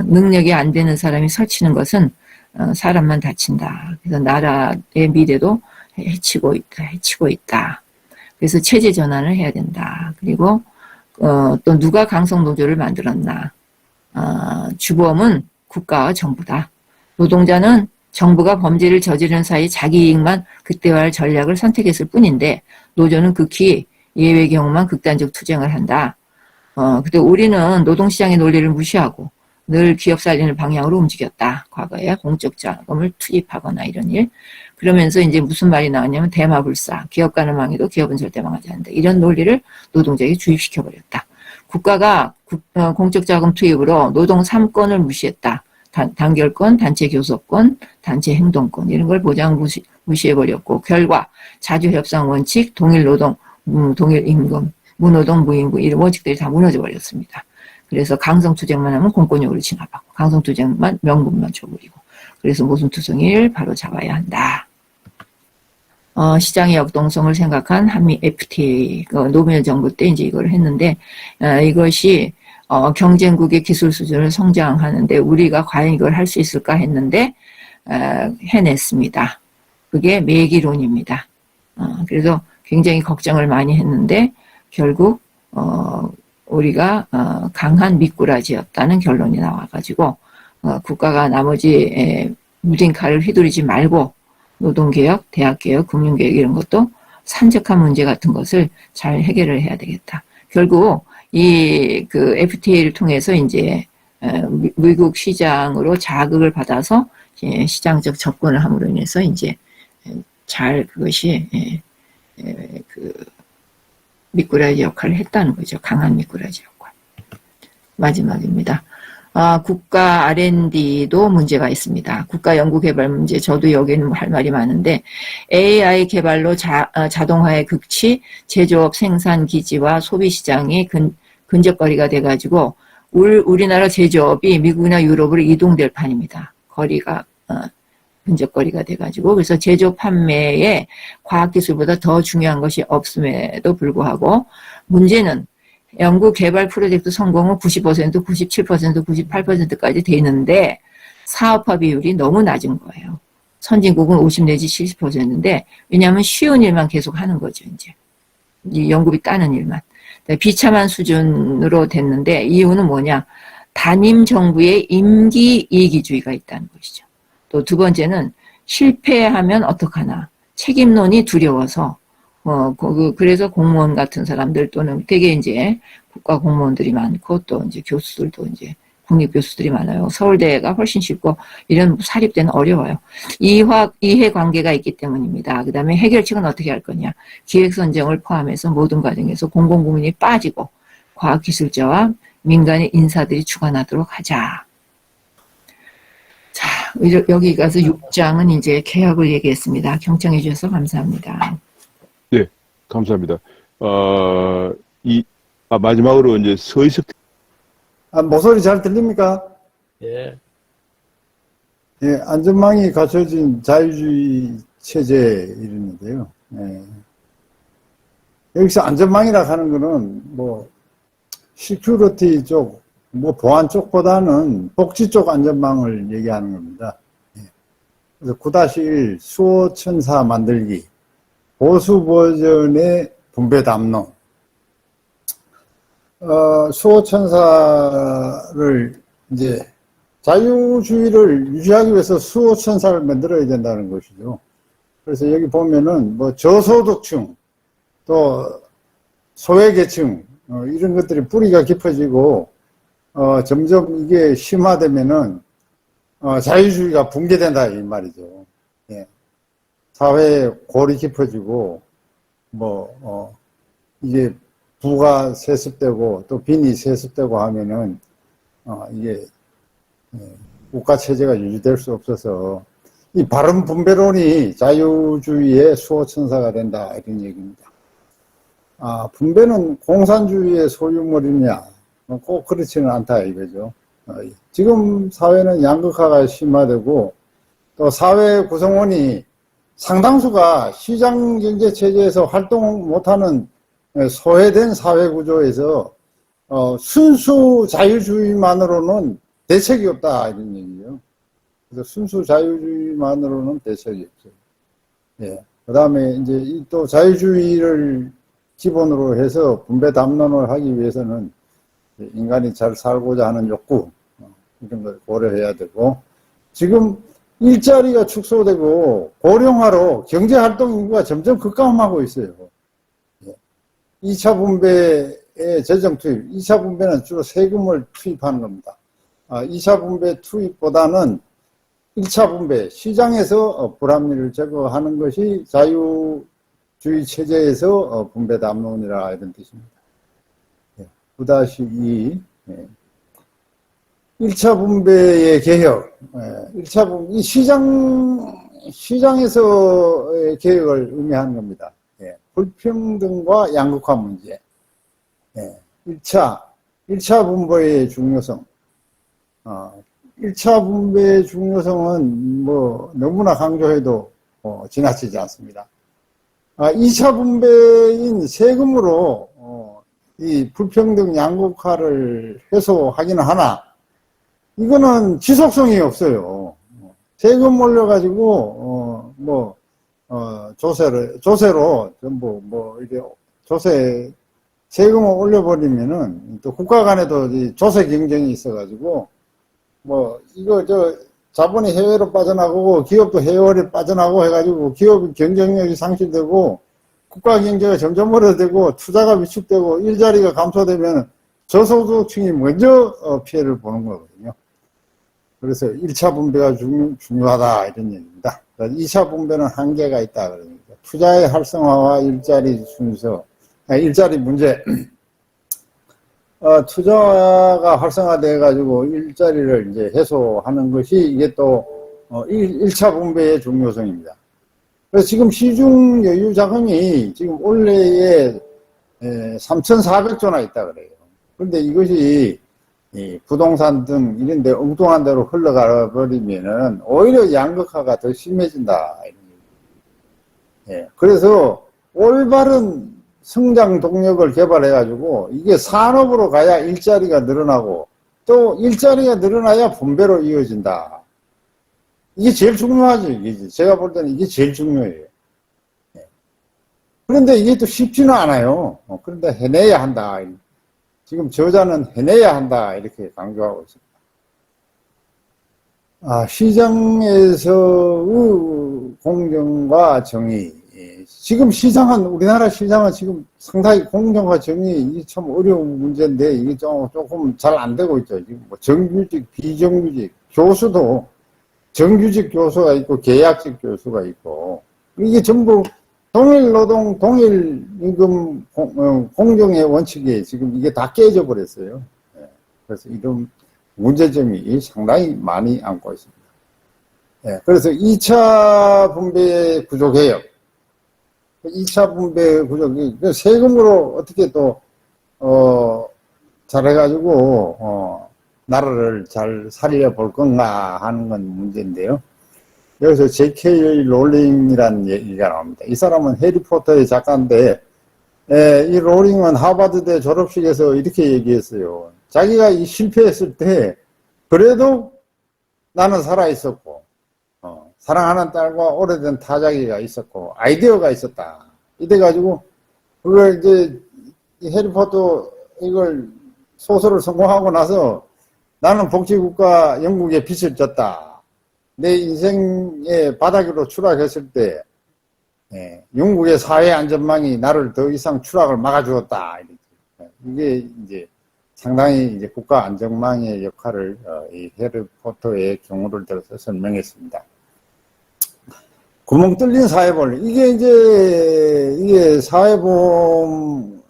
능력이 안 되는 사람이 설치는 것은 사람만 다친다. 그래서 나라의 미래도 해치고 있다. 그래서 체제 전환을 해야 된다. 그리고 또 누가 강성노조를 만들었나. 주범은 국가와 정부다. 노동자는 정부가 범죄를 저지르는 사이 자기 이익만 극대화할 전략을 선택했을 뿐인데 노조는 극히 예외 경우만 극단적 투쟁을 한다. 근데 우리는 노동시장의 논리를 무시하고 늘 기업 살리는 방향으로 움직였다. 과거에 공적 자금을 투입하거나 이런 일. 그러면서 이제 무슨 말이 나왔냐면 대마불사, 기업가는 망해도 기업은 절대 망하지 않는다. 이런 논리를 노동자에게 주입시켜버렸다. 국가가 공적 자금 투입으로 노동 3권을 무시했다. 단결권, 단체 교섭권, 단체 행동권 이런 걸 무시해버렸고 결과 자주협상 원칙, 동일 노동, 동일 임금, 무노동, 무임금 이런 원칙들이 다 무너져버렸습니다. 그래서 강성투쟁만 하면 공권력으로 진압하고 강성투쟁만 명분만 줘버리고 그래서 모순투쟁을 바로 잡아야 한다. 시장의 역동성을 생각한 한미 FTA 노무현 정부 때 이제 이걸 했는데 이것이 경쟁국의 기술 수준을 성장하는데 우리가 과연 이걸 할 수 있을까 했는데 해냈습니다. 그게 매기론입니다. 그래서 굉장히 걱정을 많이 했는데 결국 우리가 강한 미꾸라지였다는 결론이 나와가지고 국가가 나머지 무딘칼을 휘두르지 말고 노동개혁, 대학개혁, 금융개혁 이런 것도 산적한 문제 같은 것을 잘 해결을 해야 되겠다. 결국 그 FTA를 통해서 이제 미국 시장으로 자극을 받아서 시장적 접근을 함으로 인해서 이제 잘 그것이 그 미꾸라지 역할을 했다는 거죠. 강한 미꾸라지 역할. 마지막입니다. 국가 R&D도 문제가 있습니다. 국가 연구개발 문제, 저도 여기는 할 말이 많은데 AI 개발로 자동화의 극치, 제조업 생산 기지와 소비 시장이 근접거리가 돼가지고 우리나라 제조업이 미국이나 유럽으로 이동될 판입니다. 거리가 근접거리가 돼가지고 그래서 제조 판매에 과학기술보다 더 중요한 것이 없음에도 불구하고 문제는 연구 개발 프로젝트 성공은 90%, 97%, 98%까지 되는데 사업화 비율이 너무 낮은 거예요. 선진국은 50 내지 70%인데 왜냐하면 쉬운 일만 계속 하는 거죠. 이제 이 연구비 따는 일만. 비참한 수준으로 됐는데 이유는 뭐냐. 단임 정부의 임기 이기주의가 있다는 것이죠. 또 두 번째는 실패하면 어떡하나. 책임론이 두려워서 그래서 공무원 같은 사람들 또는 되게 이제 국가 공무원들이 많고 또 이제 교수들도 이제 국립교수들이 많아요. 서울대가 훨씬 쉽고 이런 사립대는 어려워요. 이해 관계가 있기 때문입니다. 그 다음에 해결책은 어떻게 할 거냐. 기획선정을 포함해서 모든 과정에서 공공부문이 빠지고 과학기술자와 민간의 인사들이 주관하도록 하자. 자, 여기 가서 6장은 이제 개혁을 얘기했습니다. 경청해 주셔서 감사합니다. 네, 감사합니다. 마지막으로 이제 서희석. 목소리 잘 들립니까? 예. 예, 안전망이 갖춰진 자유주의 체제 이랬는데요. 예. 여기서 안전망이라 하는 거는 뭐 시큐리티 쪽, 뭐 보안 쪽보다는 복지 쪽 안전망을 얘기하는 겁니다. 예. 그래서 9-1 수호천사 만들기, 보수 버전의 분배 담론. 수호천사를 이제 자유주의를 유지하기 위해서 수호천사를 만들어야 된다는 것이죠. 그래서 여기 보면은 뭐 저소득층 또 소외계층 이런 것들이 뿌리가 깊어지고 점점 이게 심화되면은 자유주의가 붕괴된다 이 말이죠. 예. 사회에 골이 깊어지고 뭐 이게 부가 세습되고 또 빈이 세습되고 하면은 이게 국가 체제가 유지될 수 없어서 이 바른 분배론이 자유주의의 수호천사가 된다 이런 얘기입니다. 분배는 공산주의의 소유물이냐 꼭 그렇지는 않다 이거죠. 지금 사회는 양극화가 심화되고 또 사회 구성원이 상당수가 시장경제 체제에서 활동 못하는 소외된 사회구조에서 순수 자유주의만으로는 대책이 없다 이런 얘기죠. 그래서 순수 자유주의만으로는 대책이 없어요. 예. 그 다음에 이제 또 자유주의를 기본으로 해서 분배 담론을 하기 위해서는 인간이 잘 살고자 하는 욕구 이런 걸 고려해야 되고 지금 일자리가 축소되고 고령화로 경제활동 인구가 점점 급감하고 있어요. 2차 분배의 재정 투입, 2차 분배는 주로 세금을 투입하는 겁니다. 2차 분배 투입보다는 1차 분배, 시장에서 불합리를 제거하는 것이 자유주의 체제에서 분배 담론이라 이런 뜻입니다. 9-2 1차 분배의 개혁, 1차 분배, 이 시장에서의 개혁을 의미하는 겁니다. 불평등과 양극화 문제. 1차 분배의 중요성. 1차 분배의 중요성은 뭐 너무나 강조해도 지나치지 않습니다. 2차 분배인 세금으로 이 불평등 양극화를 해소하기는 하나, 이거는 지속성이 없어요. 세금 올려가지고 조세로 전부 이게 세금을 올려버리면은 또 국가 간에도 조세 경쟁이 있어가지고 자본이 해외로 빠져나가고 기업도 해외로 빠져나가고 해가지고 기업 경쟁력이 상실되고 국가 경제가 점점 어려되고 투자가 위축되고 일자리가 감소되면 저소득층이 먼저 피해를 보는 거거든요. 그래서 1차 분배가 중요하다 이런 얘기입니다. 2차 분배는 한계가 있다 그러니까 투자의 활성화와 일자리 문제. 투자가 활성화돼 가지고 일자리를 이제 해소하는 것이 이게 또 1차 분배의 중요성입니다. 그래서 지금 시중 여유 자금이 지금 올해에 3,400조나 있다 그래요. 그런데 이것이 부동산 등 이런 데 엉뚱한 데로 흘러가 버리면은 오히려 양극화가 더 심해진다. 그래서 올바른 성장 동력을 개발해가지고 이게 산업으로 가야 일자리가 늘어나고 또 일자리가 늘어나야 분배로 이어진다. 이게 제일 중요하죠. 이게 제가 볼 때는 이게 제일 중요해요. 그런데 이게 또 쉽지는 않아요. 그런데 해내야 한다. 지금 저자는 해내야 한다. 이렇게 강조하고 있습니다. 시장에서의 공정과 정의. 지금 우리나라 시장은 지금 상당히 공정과 정의, 이게 참 어려운 문제인데, 이게 조금 잘 안 되고 있죠. 지금 정규직, 비정규직, 교수도 정규직 교수가 있고, 계약직 교수가 있고, 이게 전부 동일 노동, 동일 임금, 공정의 원칙이 지금 이게 다 깨져 버렸어요. 그래서 이런 문제점이 상당히 많이 안고 있습니다. 그래서 2차 분배 구조 개혁. 2차 분배 구조기, 세금으로 어떻게 또, 잘해가지고, 나라를 잘 살려볼 건가 하는 건 문제인데요. 여기서 J.K. 롤링이라는 얘기가 나옵니다. 이 사람은 해리포터의 작가인데, 이 롤링은 하버드대 졸업식에서 이렇게 얘기했어요. 자기가 실패했을 때, 그래도 나는 살아있었고, 사랑하는 딸과 오래된 타자기가 있었고, 아이디어가 있었다. 이래가지고, 그걸 이제, 해리포터 이걸 소설을 성공하고 나서 나는 복지국가 영국에 빚을 졌다. 내 인생의 바닥으로 추락했을 때, 영국의 사회 안전망이 나를 더 이상 추락을 막아주었다. 이게 이제 상당히 이제 국가 안전망의 역할을 이 해리포터의 경우를 들어서 설명했습니다. 구멍 뚫린 사회보험. 이게 사회보험,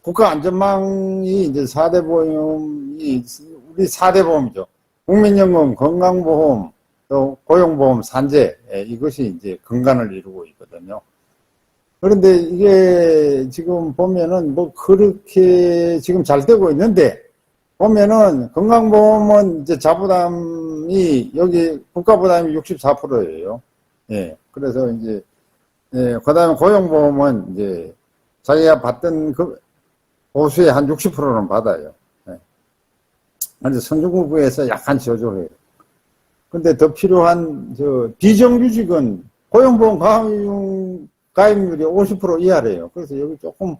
국가안전망이 이제 4대 보험이, 우리 4대 보험이죠. 국민연금, 건강보험, 또 고용보험, 산재, 이것이 이제 근간을 이루고 있거든요. 그런데 이게 지금 보면은 그렇게 지금 잘 되고 있는데, 보면은 건강보험은 이제 자부담이, 여기 국가부담이 64%예요. 그래서 이제, 그 다음에 고용보험은 이제 자기가 받던 보수의 한 60%는 받아요. 근데 선진국에서 약간 저조해요. 근데 더 필요한, 비정규직은 고용보험 가입률이 50% 이하래요. 그래서 여기 조금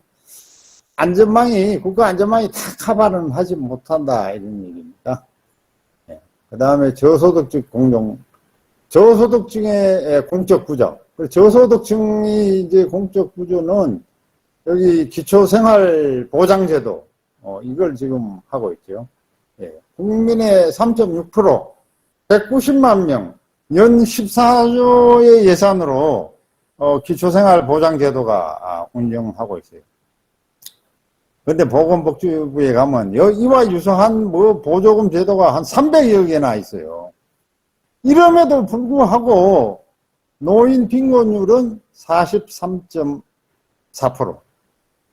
국가 안전망이 다 커버는 하지 못한다, 이런 얘기입니다. 그 다음에 저소득층의 공적 구조. 저소득층이 이제 공적 구조는 여기 기초생활보장제도, 이걸 지금 하고 있죠. 국민의 3.6%, 190만 명, 연 14조의 예산으로 기초생활보장제도가 운영하고 있어요. 근데 보건복지부에 가면 이와 유사한 보조금 제도가 한 300여 개나 있어요. 이럼에도 불구하고 노인 빈곤율은 43.4%.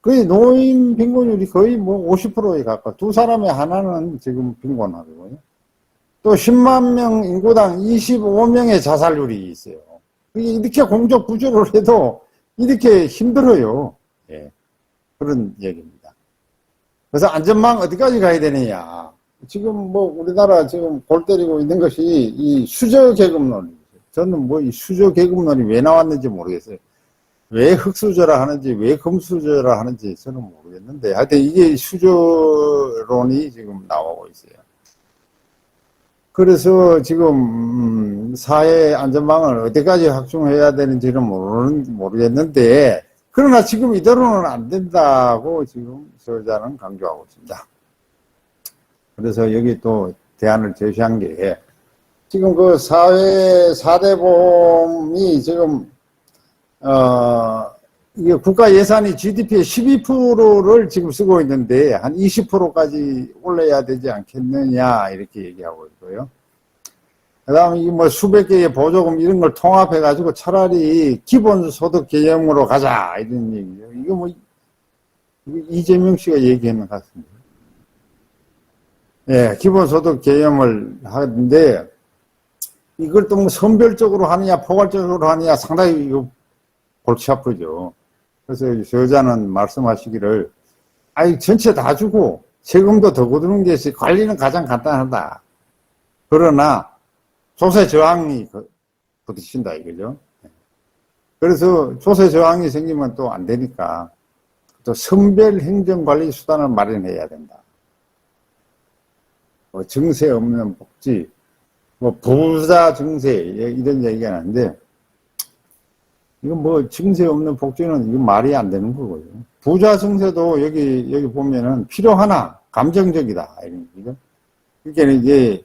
거의 노인 빈곤율이 거의 50%에 가까워. 두 사람에 하나는 지금 빈곤하고요. 또 10만 명 인구당 25명의 자살률이 있어요. 이렇게 공적 구조를 해도 이렇게 힘들어요. 예. 그런 얘기입니다. 그래서 안전망 어디까지 가야 되느냐. 지금 우리나라 지금 골 때리고 있는 것이 이 수저계급론이죠. 저는 이 수저계급론이 왜 나왔는지 모르겠어요. 왜 흙수저라 하는지, 왜 금수저라 하는지 저는 모르겠는데, 하여튼 이게 수저론이 지금 나오고 있어요. 그래서 지금 사회 안전망을 어디까지 확충해야 되는지는 모르겠는데, 그러나 지금 이대로는 안 된다고 지금 저자는 강조하고 있습니다. 그래서 여기 또 대안을 제시한 게, 지금 그 사회 4대 보험이 지금, 이게 국가 예산이 GDP의 12%를 지금 쓰고 있는데, 한 20%까지 올려야 되지 않겠느냐, 이렇게 얘기하고 있고요. 그 다음에 이 수백 개의 보조금 이런 걸 통합해가지고 차라리 기본소득 개념으로 가자, 이런 얘기죠. 이거 이재명 씨가 얘기했는 것 같습니다. 예, 기본소득 개념을 하는데, 이걸 또 선별적으로 하느냐, 포괄적으로 하느냐, 상당히 이거 골치 아프죠. 그래서 저자는 말씀하시기를, 전체 다 주고, 세금도 더 거두는 게 관리는 가장 간단하다. 그러나, 조세 저항이 부딪힌다, 이거죠. 그래서 조세 저항이 생기면 또 안 되니까, 또 선별 행정관리 수단을 마련해야 된다. 증세 없는 복지, 부자 증세, 이런 얘기가 나는데, 이건 증세 없는 복지는 이건 말이 안 되는 거고요. 부자 증세도 여기 보면은 필요하나, 감정적이다, 이런 얘기죠. 그러니까 이게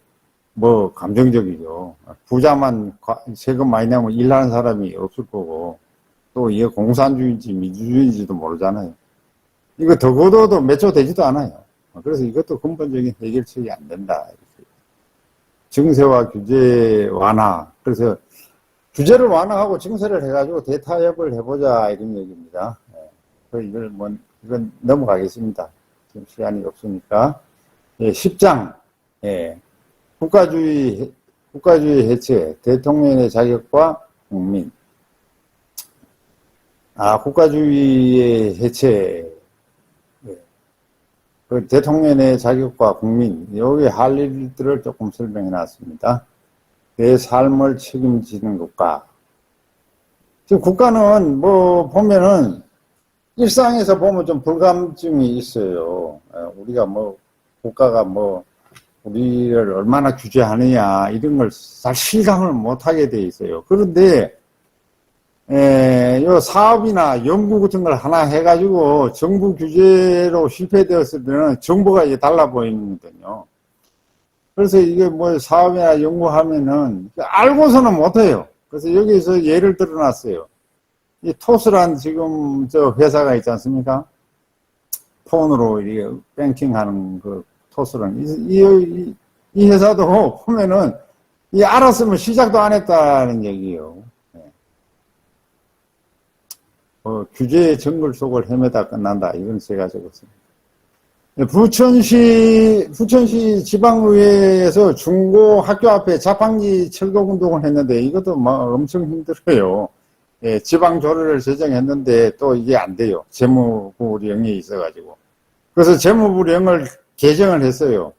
감정적이죠. 부자만 세금 많이 내면 일하는 사람이 없을 거고, 또 이게 공산주의인지 민주주의인지도 모르잖아요. 이거 더 걷어도 몇 조 되지도 않아요. 그래서 이것도 근본적인 해결책이 안 된다. 이렇게. 증세와 규제 완화. 그래서 규제를 완화하고 증세를 해가지고 대타협을 해보자, 이런 얘기입니다. 이건 넘어가겠습니다. 지금 시간이 없으니까. 10장. 국가주의 해체, 대통령의 자격과 국민. 국가주의의 해체. 그 대통령의 자격과 국민. 여기 할 일들을 조금 설명해 놨습니다. 내 삶을 책임지는 국가. 지금 국가는 보면은 일상에서 보면 좀 불감증이 있어요. 우리가 국가가 우리를 얼마나 규제하느냐, 이런 걸 잘 실감을 못하게 돼 있어요. 그런데, 요 사업이나 연구 같은 걸 하나 해가지고 정부 규제로 실패되었을 때는 정보가 이제 달라 보이거든요. 그래서 이게 사업이나 연구하면은 알고서는 못해요. 그래서 여기서 예를 들어놨어요. 이 토스란 지금 회사가 있지 않습니까? 폰으로 이게 뱅킹하는 토스란. 이 회사도 보면은 알았으면 시작도 안 했다는 얘기예요. 규제의 정글 속을 헤매다 끝난다. 이건 제가 적었습니다. 부천시 지방의회에서 중고 학교 앞에 자판기 철거 운동을 했는데 이것도 엄청 힘들어요. 지방조례를 제정했는데 또 이게 안 돼요. 재무부령이 있어가지고. 그래서 재무부령을 개정을 했어요.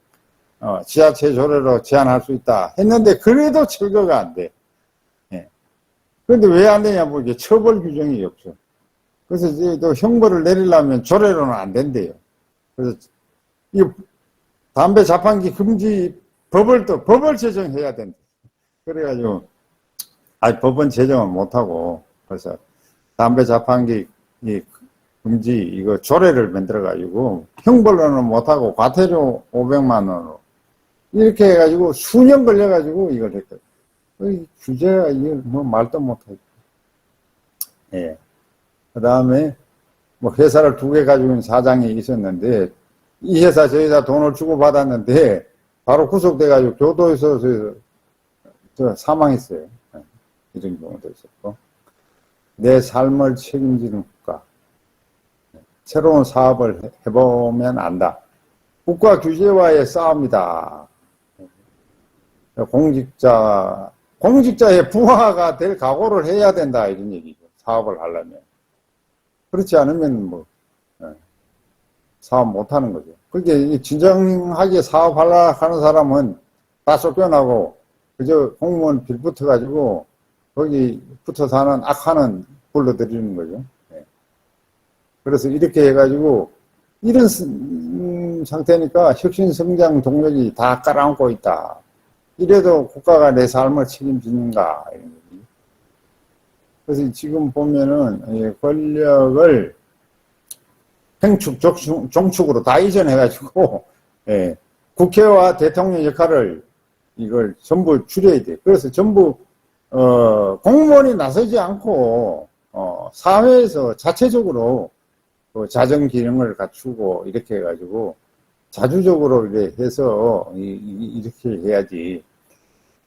지하철 조례로 제한할 수 있다 했는데 그래도 철거가 안 돼. 그런데 왜 안 되냐, 이게 처벌 규정이 없어. 그래서 이제 또 형벌을 내리려면 조례로는 안 된대요. 그래서 이 담배 자판기 금지 법을 제정해야 된다. 그래가지고 법은 제정을 못하고, 그래서 담배 자판기 금지 이거 조례를 만들어가지고 형벌로는 못하고 과태료 500만 원으로 이렇게 해가지고 수년 걸려가지고 이걸 했거든요. 규제가, 이게 뭐 말도 못하고. 예. 그 다음에, 뭐, 회사를 2개 가지고 있는 사장이 있었는데, 이 회사, 저 회사 돈을 주고 받았는데, 바로 구속돼가지고 교도소에서 사망했어요. 예. 이런 경우도 있었고. 내 삶을 책임지는 국가. 새로운 사업을 해보면 안다. 국가 규제와의 싸움이다. 공직자의 부하가 될 각오를 해야 된다. 이런 얘기죠. 사업을 하려면. 그렇지 않으면 뭐, 사업 못 하는 거죠. 그게 진정하게 사업하려 하는 사람은 다 쫓겨나고, 그저 공무원 빌 붙어가지고, 거기 붙어 사는 악한은 불러들이는 거죠. 그래서 이렇게 해가지고, 이런 상태니까 혁신 성장 동력이 다 깔아앉고 있다. 이래도 국가가 내 삶을 책임지는가, 이런 얘기. 그래서 지금 보면은, 권력을 행축, 종축으로 다 이전해가지고, 예, 국회와 대통령 역할을 이걸 전부 줄여야 돼. 그래서 전부, 공무원이 나서지 않고, 사회에서 자체적으로 자정 기능을 갖추고 이렇게 해가지고 자주적으로 이렇게 해서 이렇게 해야지.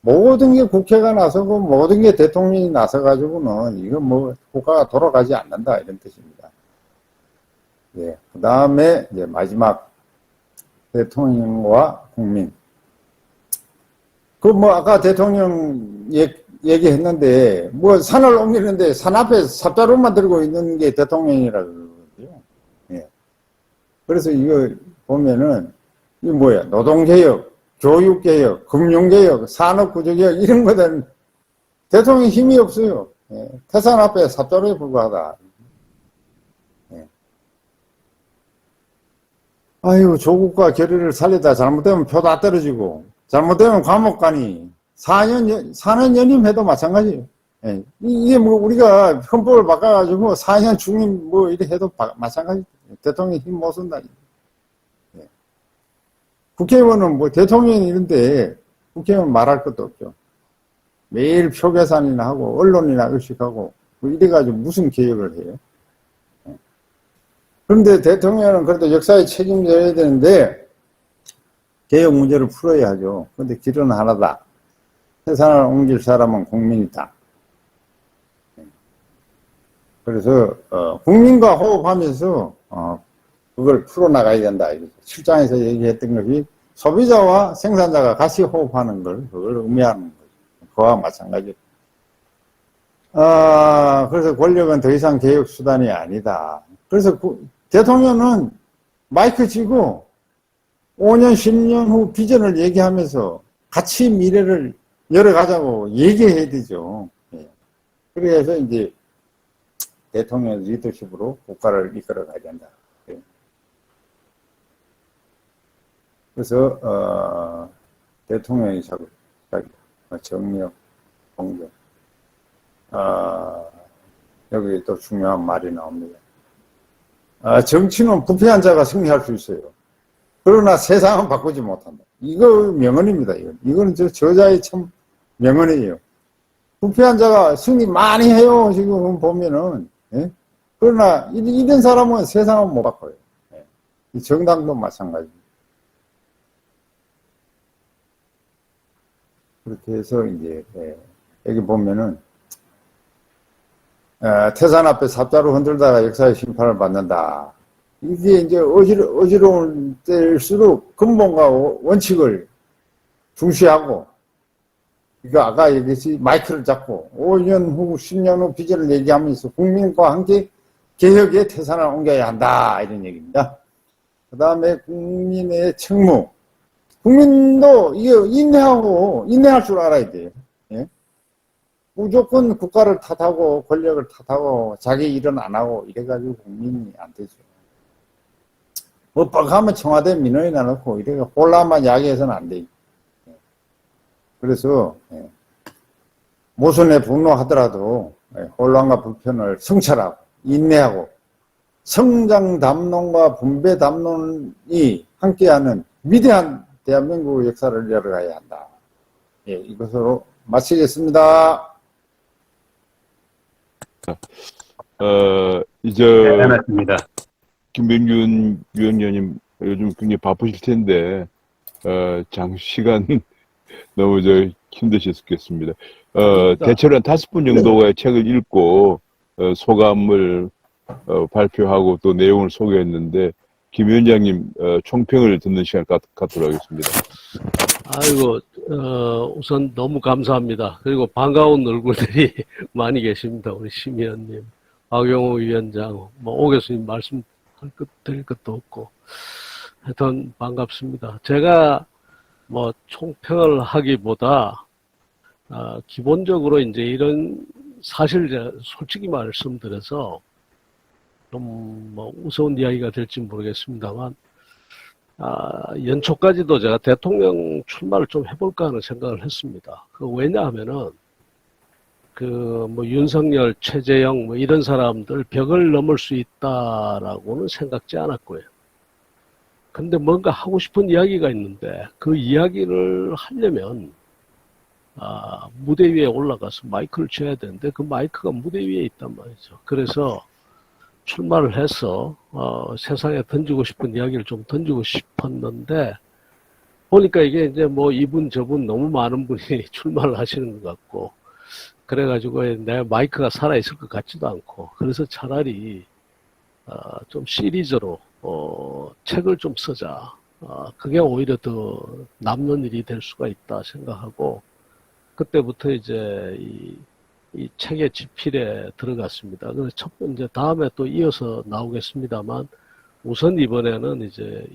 모든 게 국회가 나서고 모든 게 대통령이 나서가지고는 이건 뭐 국가가 돌아가지 않는다 이런 뜻입니다. 예. 그 다음에 이제 마지막 대통령과 국민. 그 뭐 아까 대통령 얘기했는데 뭐 산을 옮기는데 산 앞에 삽자루만 들고 있는 게 대통령이라고 그러거든요. 예. 그래서 이거 보면은 이 뭐야 노동개혁, 교육개혁, 금융개혁, 산업구조개혁 이런 거는 대통령이 힘이 없어요. 예. 태산 앞에 삽자루에 불과하다. 예. 아이고 조국과 결의를 살리다 잘못되면 표 다 떨어지고 잘못되면 감옥 가니 4년 연임해도 마찬가지예요. 예. 이게 뭐 우리가 헌법을 바꿔가지고 4년 중임 뭐 이래 해도 마찬가지. 대통령이 힘 못 쓴다. 예. 국회의원은 뭐 대통령이 이런데 국회의원 말할 것도 없죠. 매일 표 계산이나 하고 언론이나 의식하고 뭐 이래가지고 무슨 개혁을 해요. 예. 그런데 대통령은 그래도 역사에 책임져야 되는데 개혁 문제를 풀어야 하죠. 그런데 길은 하나다. 세상을 옮길 사람은 국민이다. 그래서 국민과 호흡하면서 그걸 풀어나가야 된다. 7장에서 얘기했던 것이 소비자와 생산자가 같이 호흡하는 걸 그걸 의미하는 거죠. 그와 마찬가지로. 그래서 권력은 더 이상 개혁 수단이 아니다. 그래서 대통령은 마이크 쥐고 5년, 10년 후 비전을 얘기하면서 같이 미래를 열어가자고 얘기해야 되죠. 예. 그래서 이제 대통령 리더십으로 국가를 이끌어 가야 된다. 예. 그래서, 대통령이 자꾸 정력, 공정. 여기 또 중요한 말이 나옵니다. 정치는 부패한 자가 승리할 수 있어요. 그러나 세상은 바꾸지 못한다. 이거 명언입니다. 이거는 저자의 참 명언이에요. 부패한 자가 승리 많이 해요. 지금 보면은. 예? 그러나 이런 사람은 세상은 못 바꿔요. 예. 이 정당도 마찬가지입니다. 그렇게 해서 이제 여기 보면은 태산 앞에 삽자루 흔들다가 역사의 심판을 받는다. 이게 이제 어지러울 때일수록 근본과 원칙을 중시하고, 그러니까 아까 얘기했듯이 마이크를 잡고 5년 후, 10년 후 비전을 얘기하면서 국민과 함께 개혁의 태산을 옮겨야 한다. 이런 얘기입니다. 그 다음에 국민의 책무. 국민도 이게 인내할 줄 알아야 돼요. 예? 무조건 국가를 탓하고 권력을 탓하고 자기 일은 안 하고 이래가지고 국민이 안 되죠. 뭐 뻑하면 청와대 민원이나 넣고 이렇게 혼란만 야기해서는 안 돼. 그래서 모순에 분노하더라도 혼란과 불편을 성찰하고 인내하고 성장 담론과 분배 담론이 함께하는 위대한 대한민국 역사를 열어가야 한다. 예, 이것으로 마치겠습니다. 이제 네, 맞습니다. 김병준 위원장님 요즘 굉장히 바쁘실 텐데 장시간 너무 힘드셨겠습니다. 대체로 한 5분 정도의 책을 읽고 소감을 발표하고 또 내용을 소개했는데 김 위원장님 총평을 듣는 시간 갖도록 하겠습니다. 아이고, 우선 너무 감사합니다. 그리고 반가운 얼굴들이 많이 계십니다. 우리 심 의원님, 박용호 위원장, 오 교수님 말씀 드릴 것도 없고. 하여튼 반갑습니다. 제가 총평을 하기보다, 기본적으로 이제 이런 사실 제가 솔직히 말씀드려서 좀 우스운 이야기가 될지 모르겠습니다만, 연초까지도 제가 대통령 출마를 좀 해볼까 하는 생각을 했습니다. 왜냐하면은, 윤석열, 최재형, 이런 사람들 벽을 넘을 수 있다라고는 생각지 않았고요. 근데 뭔가 하고 싶은 이야기가 있는데, 그 이야기를 하려면, 무대 위에 올라가서 마이크를 쥐어야 되는데, 그 마이크가 무대 위에 있단 말이죠. 그래서, 출마를 해서 세상에 던지고 싶은 이야기를 좀 던지고 싶었는데 보니까 이게 이제 이분 저분 너무 많은 분이 출마를 하시는 것 같고 그래가지고 내 마이크가 살아있을 것 같지도 않고 그래서 차라리 좀 시리즈로 책을 좀 쓰자. 그게 오히려 더 남는 일이 될 수가 있다 생각하고 그때부터 이제 이 책의 집필에 들어갔습니다. 그래서 첫 번째, 다음에 또 이어서 나오겠습니다만, 우선 이번에는 이제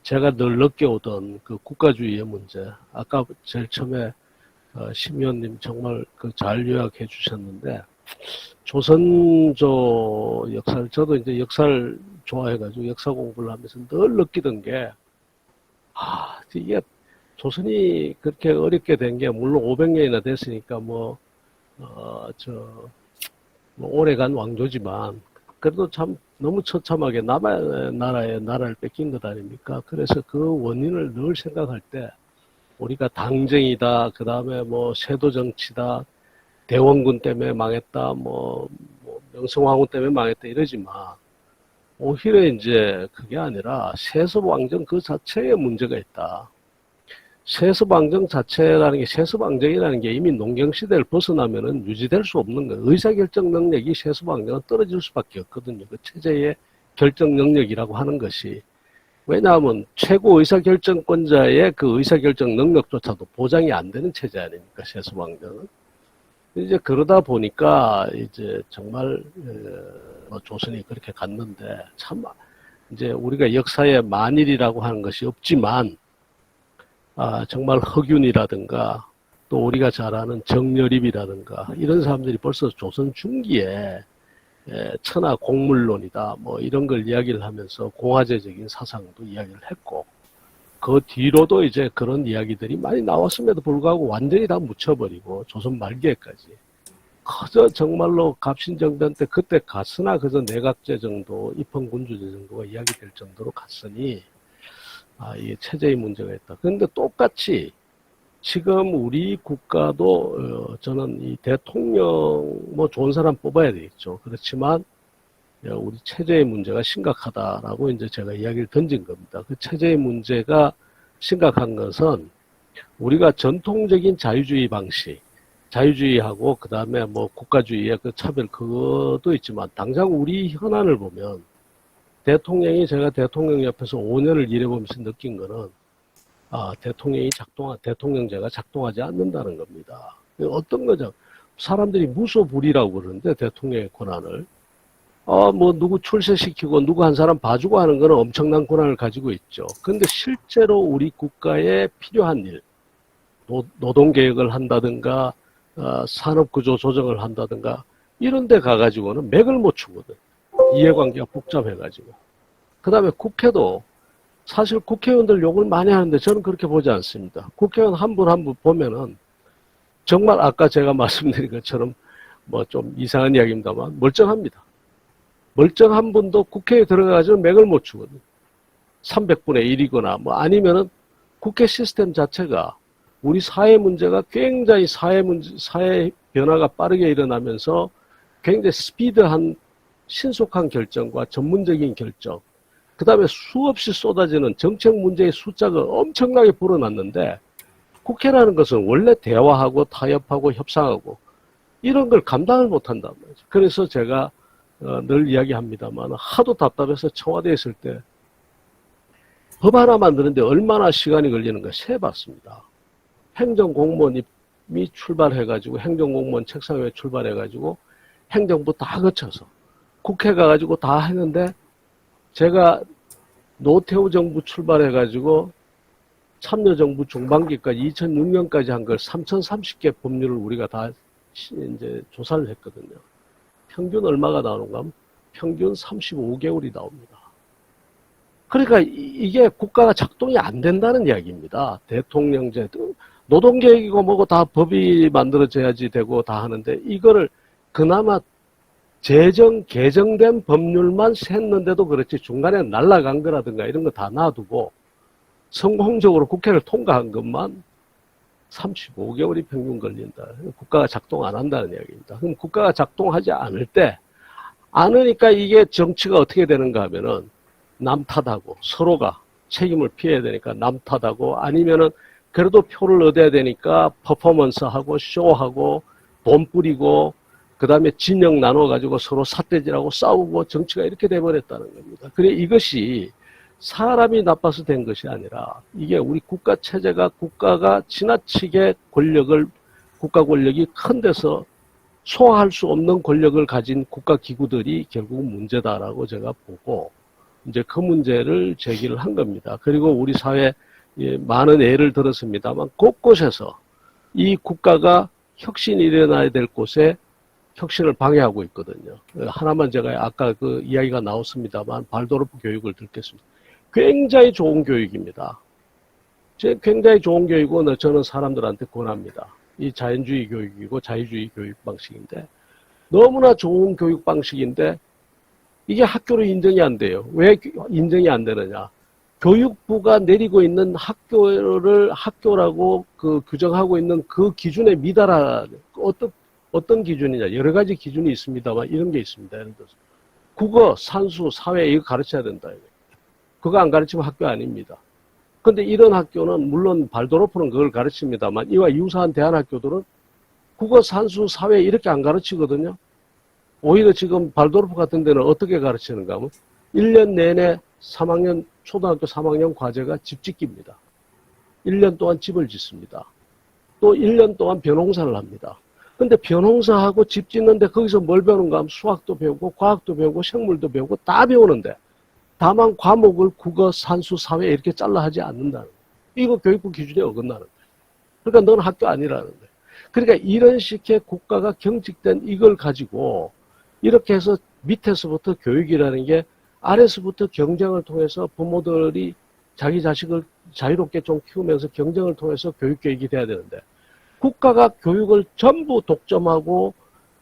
제가 늘 느껴오던 그 국가주의의 문제, 아까 제일 처음에 심 의원님 정말 잘 요약해 주셨는데, 조선조 역사를, 저도 이제 역사를 좋아해가지고 역사 공부를 하면서 늘 느끼던 게, 이게 조선이 그렇게 어렵게 된 게, 물론 500년이나 됐으니까, 오래간 왕조지만, 그래도 참 너무 처참하게 남의 나라를 뺏긴 것 아닙니까? 그래서 그 원인을 늘 생각할 때, 우리가 당정이다, 그 다음에 세도 정치다, 대원군 때문에 망했다, 명성황후 때문에 망했다 이러지만, 오히려 이제 그게 아니라 세습왕정 그 자체에 문제가 있다. 세습왕정 자체라는 게, 세습왕정이라는 게 이미 농경시대를 벗어나면은 유지될 수 없는 거예요. 의사결정 능력이 세습왕정은 떨어질 수밖에 없거든요. 그 체제의 결정 능력이라고 하는 것이. 왜냐하면 최고 의사결정권자의 그 의사결정 능력조차도 보장이 안 되는 체제 아닙니까, 세습왕정은. 이제 그러다 보니까 이제 정말, 조선이 그렇게 갔는데, 참, 이제 우리가 역사에 만일이라고 하는 것이 없지만, 정말 허균이라든가 또 우리가 잘 아는 정여립이라든가 이런 사람들이 벌써 조선 중기에 천하 공물론이다 이런 걸 이야기를 하면서 공화제적인 사상도 이야기를 했고 그 뒤로도 이제 그런 이야기들이 많이 나왔음에도 불구하고 완전히 다 묻혀버리고 조선 말기에까지 그저 정말로 갑신정변 때 그때 갔으나 그저 내각제 정도 입헌군주제 정도가 이야기될 정도로 갔으니 이게 체제의 문제가 있다. 그런데 똑같이 지금 우리 국가도 저는 이 대통령 좋은 사람 뽑아야 되겠죠. 그렇지만 우리 체제의 문제가 심각하다라고 이제 제가 이야기를 던진 겁니다. 그 체제의 문제가 심각한 것은 우리가 전통적인 자유주의 방식, 자유주의하고 그 다음에 국가주의의 그 차별 그것도 있지만 당장 우리 현안을 보면 제가 대통령 옆에서 5년을 일해보면서 느낀 거는, 대통령제가 작동하지 않는다는 겁니다. 어떤 거죠? 사람들이 무소불위라고 그러는데, 대통령의 권한을. 누구 출세시키고, 누구 한 사람 봐주고 하는 거는 엄청난 권한을 가지고 있죠. 근데 실제로 우리 국가에 필요한 일, 노동개혁을 한다든가, 산업구조 조정을 한다든가, 이런 데 가가지고는 맥을 못 추거든. 이해관계가 복잡해가지고. 그 다음에 국회도 사실 국회의원들 욕을 많이 하는데 저는 그렇게 보지 않습니다. 국회의원 한 분 한 분 보면은 정말 아까 제가 말씀드린 것처럼 좀 이상한 이야기입니다만 멀쩡합니다. 멀쩡한 분도 국회에 들어가가지고 맥을 못 추거든요. 300분의 1이거나 아니면은 국회 시스템 자체가 우리 사회 문제가 굉장히 사회 변화가 빠르게 일어나면서 굉장히 스피드한 신속한 결정과 전문적인 결정, 그 다음에 수없이 쏟아지는 정책 문제의 숫자가 엄청나게 불어났는데 국회라는 것은 원래 대화하고 타협하고 협상하고 이런 걸 감당을 못한단 말이죠. 그래서 제가 늘 이야기합니다만 하도 답답해서 청와대에 있을 때 법 하나 만드는데 얼마나 시간이 걸리는가 세봤습니다. 행정공무원이 출발해가지고 행정공무원 책상 위에 출발해가지고 행정부 다 거쳐서 국회 가가지고 다 했는데 제가 노태우 정부 출발해가지고 참여정부 중반기까지 2006년까지 한 걸 3030개 법률을 우리가 다 이제 조사를 했거든요. 평균 얼마가 나오는가 하면 평균 35개월이 나옵니다. 그러니까 이게 국가가 작동이 안 된다는 이야기입니다. 대통령제, 노동계획이고 뭐고 다 법이 만들어져야지 되고 다 하는데 이거를 그나마 개정된 법률만 샜는데도 그렇지 중간에 날아간 거라든가 이런 거 다 놔두고 성공적으로 국회를 통과한 것만 35개월이 평균 걸린다. 국가가 작동 안 한다는 이야기입니다. 그럼 국가가 작동하지 않을 때, 않으니까 이게 정치가 어떻게 되는가 하면은 남 탓하고 서로가 책임을 피해야 되니까 남 탓하고 아니면은 그래도 표를 얻어야 되니까 퍼포먼스하고 쇼하고 돈 뿌리고 그 다음에 진영 나눠가지고 서로 삿대질하고 싸우고 정치가 이렇게 돼버렸다는 겁니다. 그래 이것이 사람이 나빠서 된 것이 아니라 이게 우리 국가 체제가 국가가 지나치게 국가 권력이 큰 데서 소화할 수 없는 권력을 가진 국가 기구들이 결국 문제다라고 제가 보고 이제 그 문제를 제기를 한 겁니다. 그리고 우리 사회에 많은 예를 들었습니다만 곳곳에서 이 국가가 혁신이 일어나야 될 곳에 혁신을 방해하고 있거든요. 하나만 제가 아까 그 이야기가 나왔습니다만 발도르프 교육을 듣겠습니다. 굉장히 좋은 교육입니다. 굉장히 좋은 교육은 저는 사람들한테 권합니다. 이 자연주의 교육이고 자유주의 교육 방식인데 너무나 좋은 교육 방식인데 이게 학교로 인정이 안 돼요. 왜 인정이 안 되느냐? 교육부가 내리고 있는 학교라고 그 규정하고 있는 그 기준에 미달한 어떤 기준이냐? 여러 가지 기준이 있습니다만 이런 게 있습니다. 예를 들어서 국어, 산수, 사회 이거 가르쳐야 된다. 그거 안 가르치면 학교 아닙니다. 근데 이런 학교는 물론 발도르프는 그걸 가르칩니다만 이와 유사한 대안학교들은 국어, 산수, 사회 이렇게 안 가르치거든요. 오히려 지금 발도르프 같은 데는 어떻게 가르치는가 하면 1년 내내 초등학교 3학년 과제가 집짓기입니다. 1년 동안 집을 짓습니다. 또 1년 동안 벼농사를 합니다. 근데 벼농사하고 집 짓는데 거기서 뭘 배우는가 하면 수학도 배우고 과학도 배우고 생물도 배우고 다 배우는데 다만 과목을 국어, 산수, 사회 이렇게 잘라 하지 않는다는 거예요. 이거 교육부 기준에 어긋나는 거예요. 그러니까 넌 학교 아니라는 거예요. 그러니까 이런 식의 국가가 경직된 이걸 가지고 이렇게 해서 밑에서부터 교육이라는 게 아래서부터 경쟁을 통해서 부모들이 자기 자식을 자유롭게 좀 키우면서 경쟁을 통해서 교육이 돼야 되는데 국가가 교육을 전부 독점하고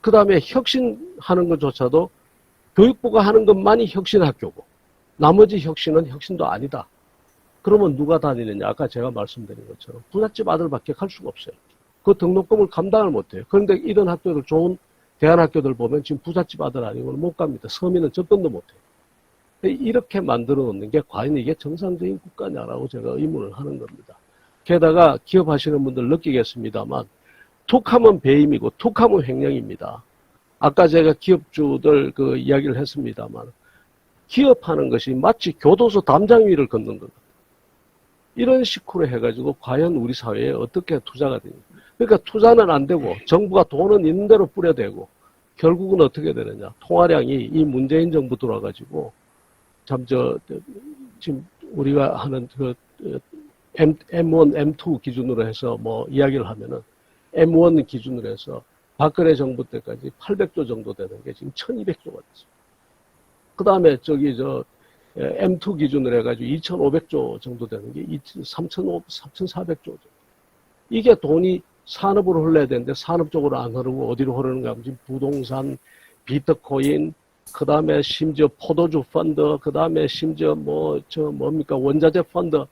그 다음에 혁신하는 것조차도 교육부가 하는 것만이 혁신학교고 나머지 혁신은 혁신도 아니다. 그러면 누가 다니느냐? 아까 제가 말씀드린 것처럼 부잣집 아들밖에 갈 수가 없어요. 그 등록금을 감당을 못해요. 그런데 이런 학교들 좋은 대안학교들 보면 지금 부잣집 아들 아니고는 못 갑니다. 서민은 접근도 못해요. 이렇게 만들어 놓는 게 과연 이게 정상적인 국가냐라고 제가 의문을 하는 겁니다. 게다가 기업하시는 분들 느끼겠습니다만 툭하면 배임이고 툭하면 횡령입니다. 아까 제가 기업주들 그 이야기를 했습니다만 기업하는 것이 마치 교도소 담장 위를 걷는 것 같아요. 이런 식으로 해가지고 과연 우리 사회에 어떻게 투자가 되냐. 그러니까 투자는 안 되고 정부가 돈은 있는 대로 뿌려대고 결국은 어떻게 되느냐. 통화량이 이 문재인 정부 들어와가지고 지금 우리가 하는 그 M1, M2 기준으로 해서 뭐 이야기를 하면은 M1 기준으로 해서 박근혜 정부 때까지 800조 정도 되는 게 지금 1200조가 됐습니다. 그 다음에 M2 기준으로 해가지고 2500조 정도 되는 게 3400조 정도. 이게 돈이 산업으로 흘러야 되는데 산업 쪽으로 안 흐르고 어디로 흐르는가 하면 지금 부동산, 비트코인, 그 다음에 심지어 포도주 펀드, 그 다음에 심지어 원자재 펀드.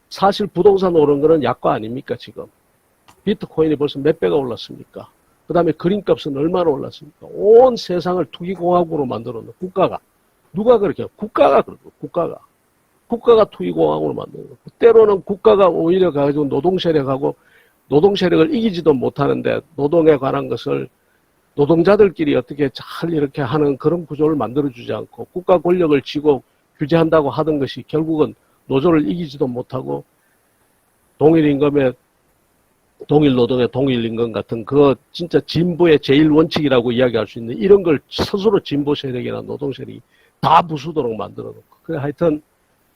사실 부동산 오른 거는 약과 아닙니까, 지금? 비트코인이 벌써 몇 배가 올랐습니까? 그 다음에 그린값은 얼마나 올랐습니까? 온 세상을 투기공화국으로 만들어 놓은 국가가. 누가 그렇게 해요? 국가가 그러고, 국가가 투기공화국으로 만드는 거예요. 때로는 국가가 오히려 가지고 노동 세력을 이기지도 못하는데 노동에 관한 것을 노동자들끼리 어떻게 잘 이렇게 하는 그런 구조를 만들어주지 않고 국가 권력을 쥐고 규제한다고 하던 것이 결국은 노조를 이기지도 못하고 동일 노동의 동일 임금 같은 그 진짜 진보의 제일 원칙이라고 이야기할 수 있는 이런 걸 스스로 진보 세력이나 노동 세력이 다 부수도록 만들어 놓고. 그래 하여튼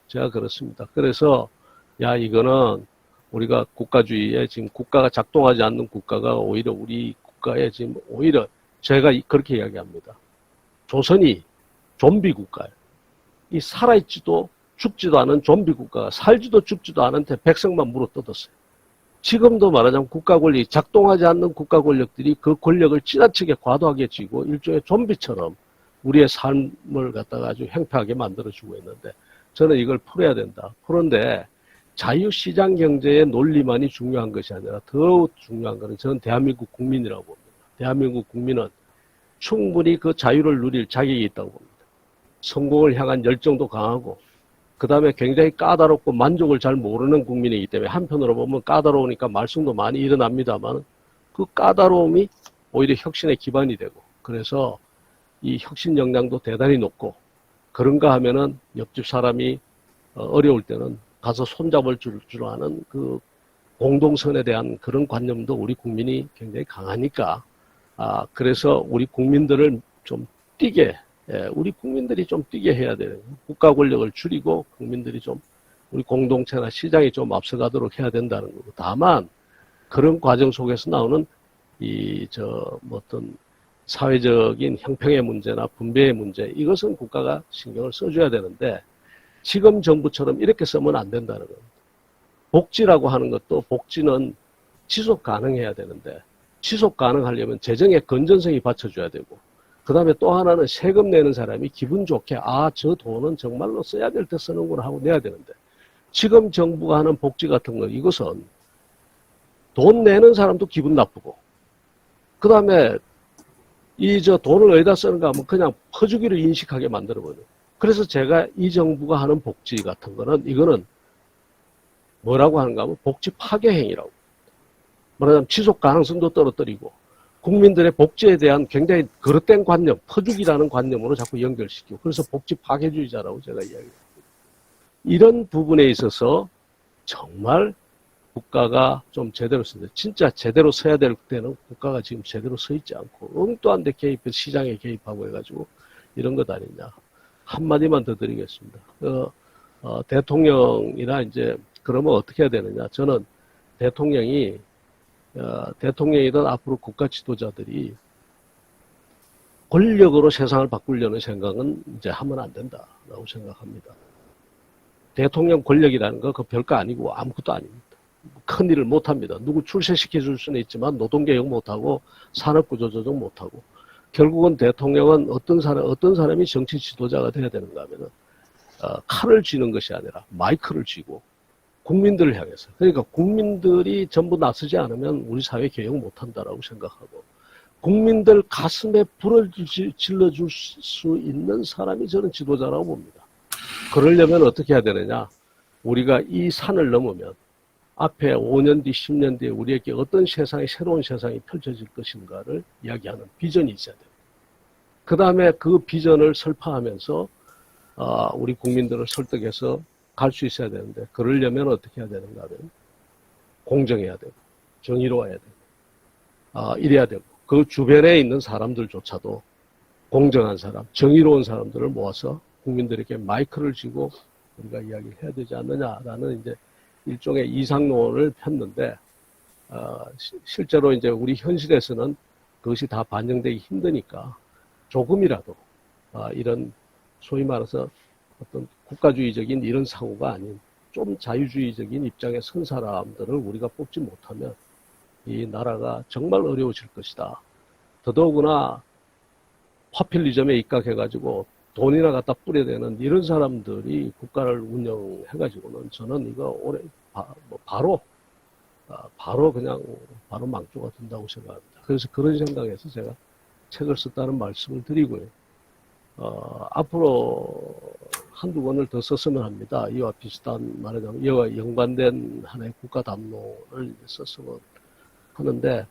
제가 그렇습니다. 그래서 이거는 우리가 국가주의에 지금 국가가 작동하지 않는 국가가 오히려 우리 국가에 지금 오히려 제가 그렇게 이야기합니다. 조선이 좀비 국가예요. 이 살아있지도 죽지도 않은 좀비 국가가 살지도 죽지도 않은 데 백성만 물어뜯었어요. 지금도 말하자면 국가 권력이 작동하지 않는 국가 권력들이 그 권력을 지나치게 과도하게 쥐고 일종의 좀비처럼 우리의 삶을 갖다가 아주 행패하게 만들어주고 있는데 저는 이걸 풀어야 된다. 그런데 자유시장 경제의 논리만이 중요한 것이 아니라 더 중요한 것은 저는 대한민국 국민이라고 봅니다. 대한민국 국민은 충분히 그 자유를 누릴 자격이 있다고 봅니다. 성공을 향한 열정도 강하고 그 다음에 굉장히 까다롭고 만족을 잘 모르는 국민이기 때문에 한편으로 보면 까다로우니까 말썽도 많이 일어납니다만 그 까다로움이 오히려 혁신의 기반이 되고 그래서 이 혁신 역량도 대단히 높고 그런가 하면은 옆집 사람이 어려울 때는 가서 손잡을 줄 아는 그 공동선에 대한 그런 관념도 우리 국민이 굉장히 강하니까 그래서 우리 국민들을 좀 우리 국민들이 좀 뛰게 해야 돼요. 국가 권력을 줄이고 국민들이 좀 우리 공동체나 시장이 좀 앞서가도록 해야 된다는 거고. 다만 그런 과정 속에서 나오는 어떤 사회적인 형평의 문제나 분배의 문제 이것은 국가가 신경을 써줘야 되는데 지금 정부처럼 이렇게 쓰면 안 된다는 겁니다. 복지라고 하는 것도 복지는 지속 가능해야 되는데 지속 가능하려면 재정의 건전성이 받쳐줘야 되고 그 다음에 또 하나는 세금 내는 사람이 기분 좋게 저 돈은 정말로 써야 될 때 쓰는구나 하고 내야 되는데 지금 정부가 하는 복지 같은 거 이것은 돈 내는 사람도 기분 나쁘고 그 다음에 돈을 어디다 쓰는가 하면 그냥 퍼주기로 인식하게 만들어버려요. 그래서 제가 이 정부가 하는 복지 같은 거는 이거는 뭐라고 하는가 하면 복지 파괴 행위라고. 말하자면 지속 가능성도 떨어뜨리고 국민들의 복지에 대한 굉장히 그릇된 관념, 퍼주기라는 관념으로 자꾸 연결시키고 그래서 복지 파괴주의자라고 제가 이야기합니다. 이런 부분에 있어서 정말 국가가 좀 제대로 진짜 제대로 서야 될 때는 국가가 지금 제대로 서 있지 않고 엉뚱한 데 시장에 개입하고 해가지고 이런 것 아니냐. 한마디만 더 드리겠습니다. 대통령이나 그러면 어떻게 해야 되느냐. 저는 대통령이든 앞으로 국가 지도자들이 권력으로 세상을 바꾸려는 생각은 하면 안 된다라고 생각합니다. 대통령 권력이라는 거 그 별거 아니고 아무것도 아닙니다. 큰 일을 못합니다. 누구 출세시켜 줄 수는 있지만 노동개혁 못하고 산업구조 조정 못하고 결국은 대통령은 어떤 사람이 정치 지도자가 돼야 되는가 하면은 칼을 쥐는 것이 아니라 마이크를 쥐고 국민들을 향해서 그러니까 국민들이 전부 나서지 않으면 우리 사회 개혁 못한다라고 생각하고 국민들 가슴에 불을 질러줄 수 있는 사람이 저는 지도자라고 봅니다. 그러려면 어떻게 해야 되느냐. 우리가 이 산을 넘으면 앞에 5년 뒤, 10년 뒤에 우리에게 어떤 새로운 세상이 펼쳐질 것인가를 이야기하는 비전이 있어야 됩니다. 그 다음에 그 비전을 설파하면서 우리 국민들을 설득해서 갈 수 있어야 되는데 그러려면 어떻게 해야 되는가 하면 공정해야 되고 정의로워야 되고 이래야 되고 그 주변에 있는 사람들조차도 공정한 사람, 정의로운 사람들을 모아서 국민들에게 마이크를 쥐고 우리가 이야기를 해야 되지 않느냐라는 일종의 이상론을 폈는데 실제로 우리 현실에서는 그것이 다 반영되기 힘드니까 조금이라도 이런 소위 말해서 어떤 국가주의적인 이런 사고가 아닌 좀 자유주의적인 입장에 선 사람들을 우리가 뽑지 못하면 이 나라가 정말 어려워질 것이다. 더더구나 파퓰리즘에 입각해가지고 돈이나 갖다 뿌려대는 이런 사람들이 국가를 운영해가지고는 저는 이거 바로 바로 망조가 된다고 생각합니다. 그래서 그런 생각에서 제가 책을 썼다는 말씀을 드리고요. 앞으로 한두 권을 더 썼으면 합니다. 이와 비슷한 말하자면 이와 연관된 하나의 국가 담론을 썼으면 하는데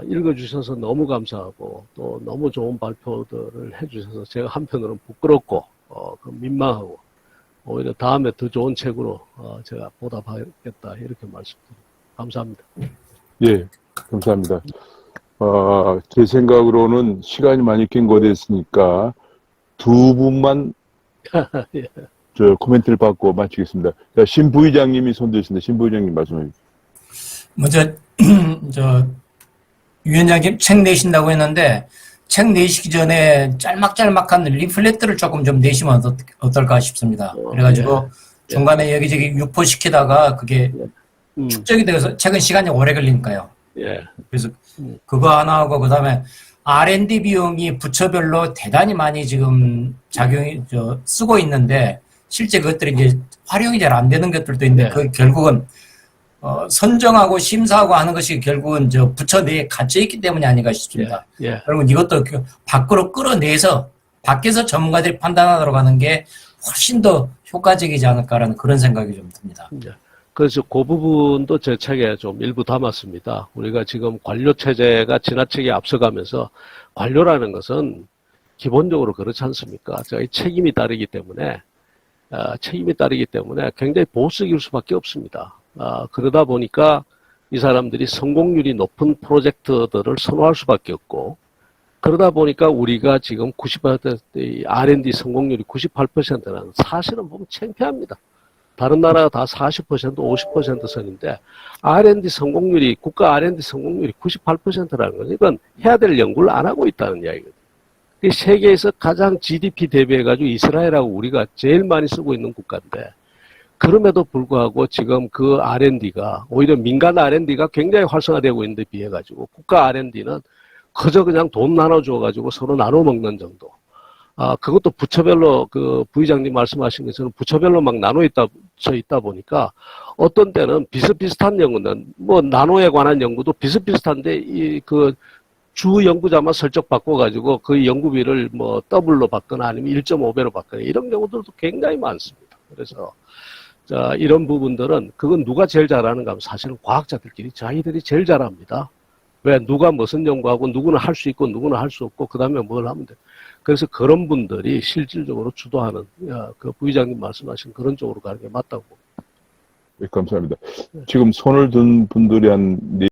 읽어주셔서 너무 감사하고 또 너무 좋은 발표들을 해주셔서 제가 한편으로는 부끄럽고 민망하고 오히려 다음에 더 좋은 책으로 제가 보답하겠다 이렇게 말씀드립니다. 감사합니다. 예, 감사합니다. 제 생각으로는 시간이 많이 경과됐으니까 두 분만 예. 저 코멘트를 받고 마치겠습니다. 자, 신 부의장님이 손드셨는데 신 부의장님 말씀해 주세요. 먼저 위원장님 책 내신다고 했는데 책 내시기 전에 짤막짤막한 리플렛들을 조금 좀 내시면 어떨까 싶습니다. 그래가지고 중간에 여기저기 유포시키다가 그게 축적이 되어서 책은 시간이 오래 걸리니까요. 예. 그래서 그거 하나 하고 그다음에 R&D 비용이 부처별로 대단히 많이 지금 쓰고 있는데 실제 그것들이 이제 활용이 잘 안 되는 것들도 있는데 그 결국은 선정하고 심사하고 하는 것이 결국은 부처 내에 갇혀 있기 때문이 아닌가 싶습니다. 그러면 이것도 밖으로 끌어내서 밖에서 전문가들이 판단하도록 하는 게 훨씬 더 효과적이지 않을까라는 그런 생각이 좀 듭니다. 그래서 그 부분도 제 책에 좀 일부 담았습니다. 우리가 지금 관료 체제가 지나치게 앞서가면서 관료라는 것은 기본적으로 그렇지 않습니까? 저희 책임이 따르기 때문에 굉장히 보수적일 수밖에 없습니다. 그러다 보니까 이 사람들이 성공률이 높은 프로젝트들을 선호할 수밖에 없고, 그러다 보니까 우리가 지금 90% R&D 성공률이 98%라는 사실은 보면 창피합니다. 다른 나라가 다 40%, 50% 선인데 R&D 성공률이 국가 R&D 성공률이 98%라는 건 이건 해야 될 연구를 안 하고 있다는 이야기거든요. 세계에서 가장 GDP 대비해가지고 이스라엘하고 우리가 제일 많이 쓰고 있는 국가인데 그럼에도 불구하고 지금 그 R&D가 오히려 민간 R&D가 굉장히 활성화되고 있는데 비해가지고 국가 R&D는 그저 그냥 돈 나눠줘가지고 서로 나눠 먹는 정도. 그것도 부처별로 그 부의장님 말씀하신 것처럼 부처별로 막 나눠 있다 보니까 어떤 때는 비슷비슷한 연구는 뭐 나노에 관한 연구도 비슷비슷한데 그 주 연구자만 설정 바꿔가지고 그 연구비를 뭐 더블로 받거나 아니면 1.5배로 받거나 이런 경우들도 굉장히 많습니다. 그래서 자, 이런 부분들은 그건 누가 제일 잘하는가 하면 사실은 과학자들끼리 자기들이 제일 잘합니다. 왜 누가 무슨 연구하고 누구는 할 수 있고 누구는 할 수 없고 그 다음에 뭘 하면 돼. 그래서 그런 분들이 실질적으로 주도하는 그 부의장님 말씀하신 그런 쪽으로 가는 게 맞다고 봅니다. 네, 감사합니다. 지금 손을 든 분들이 한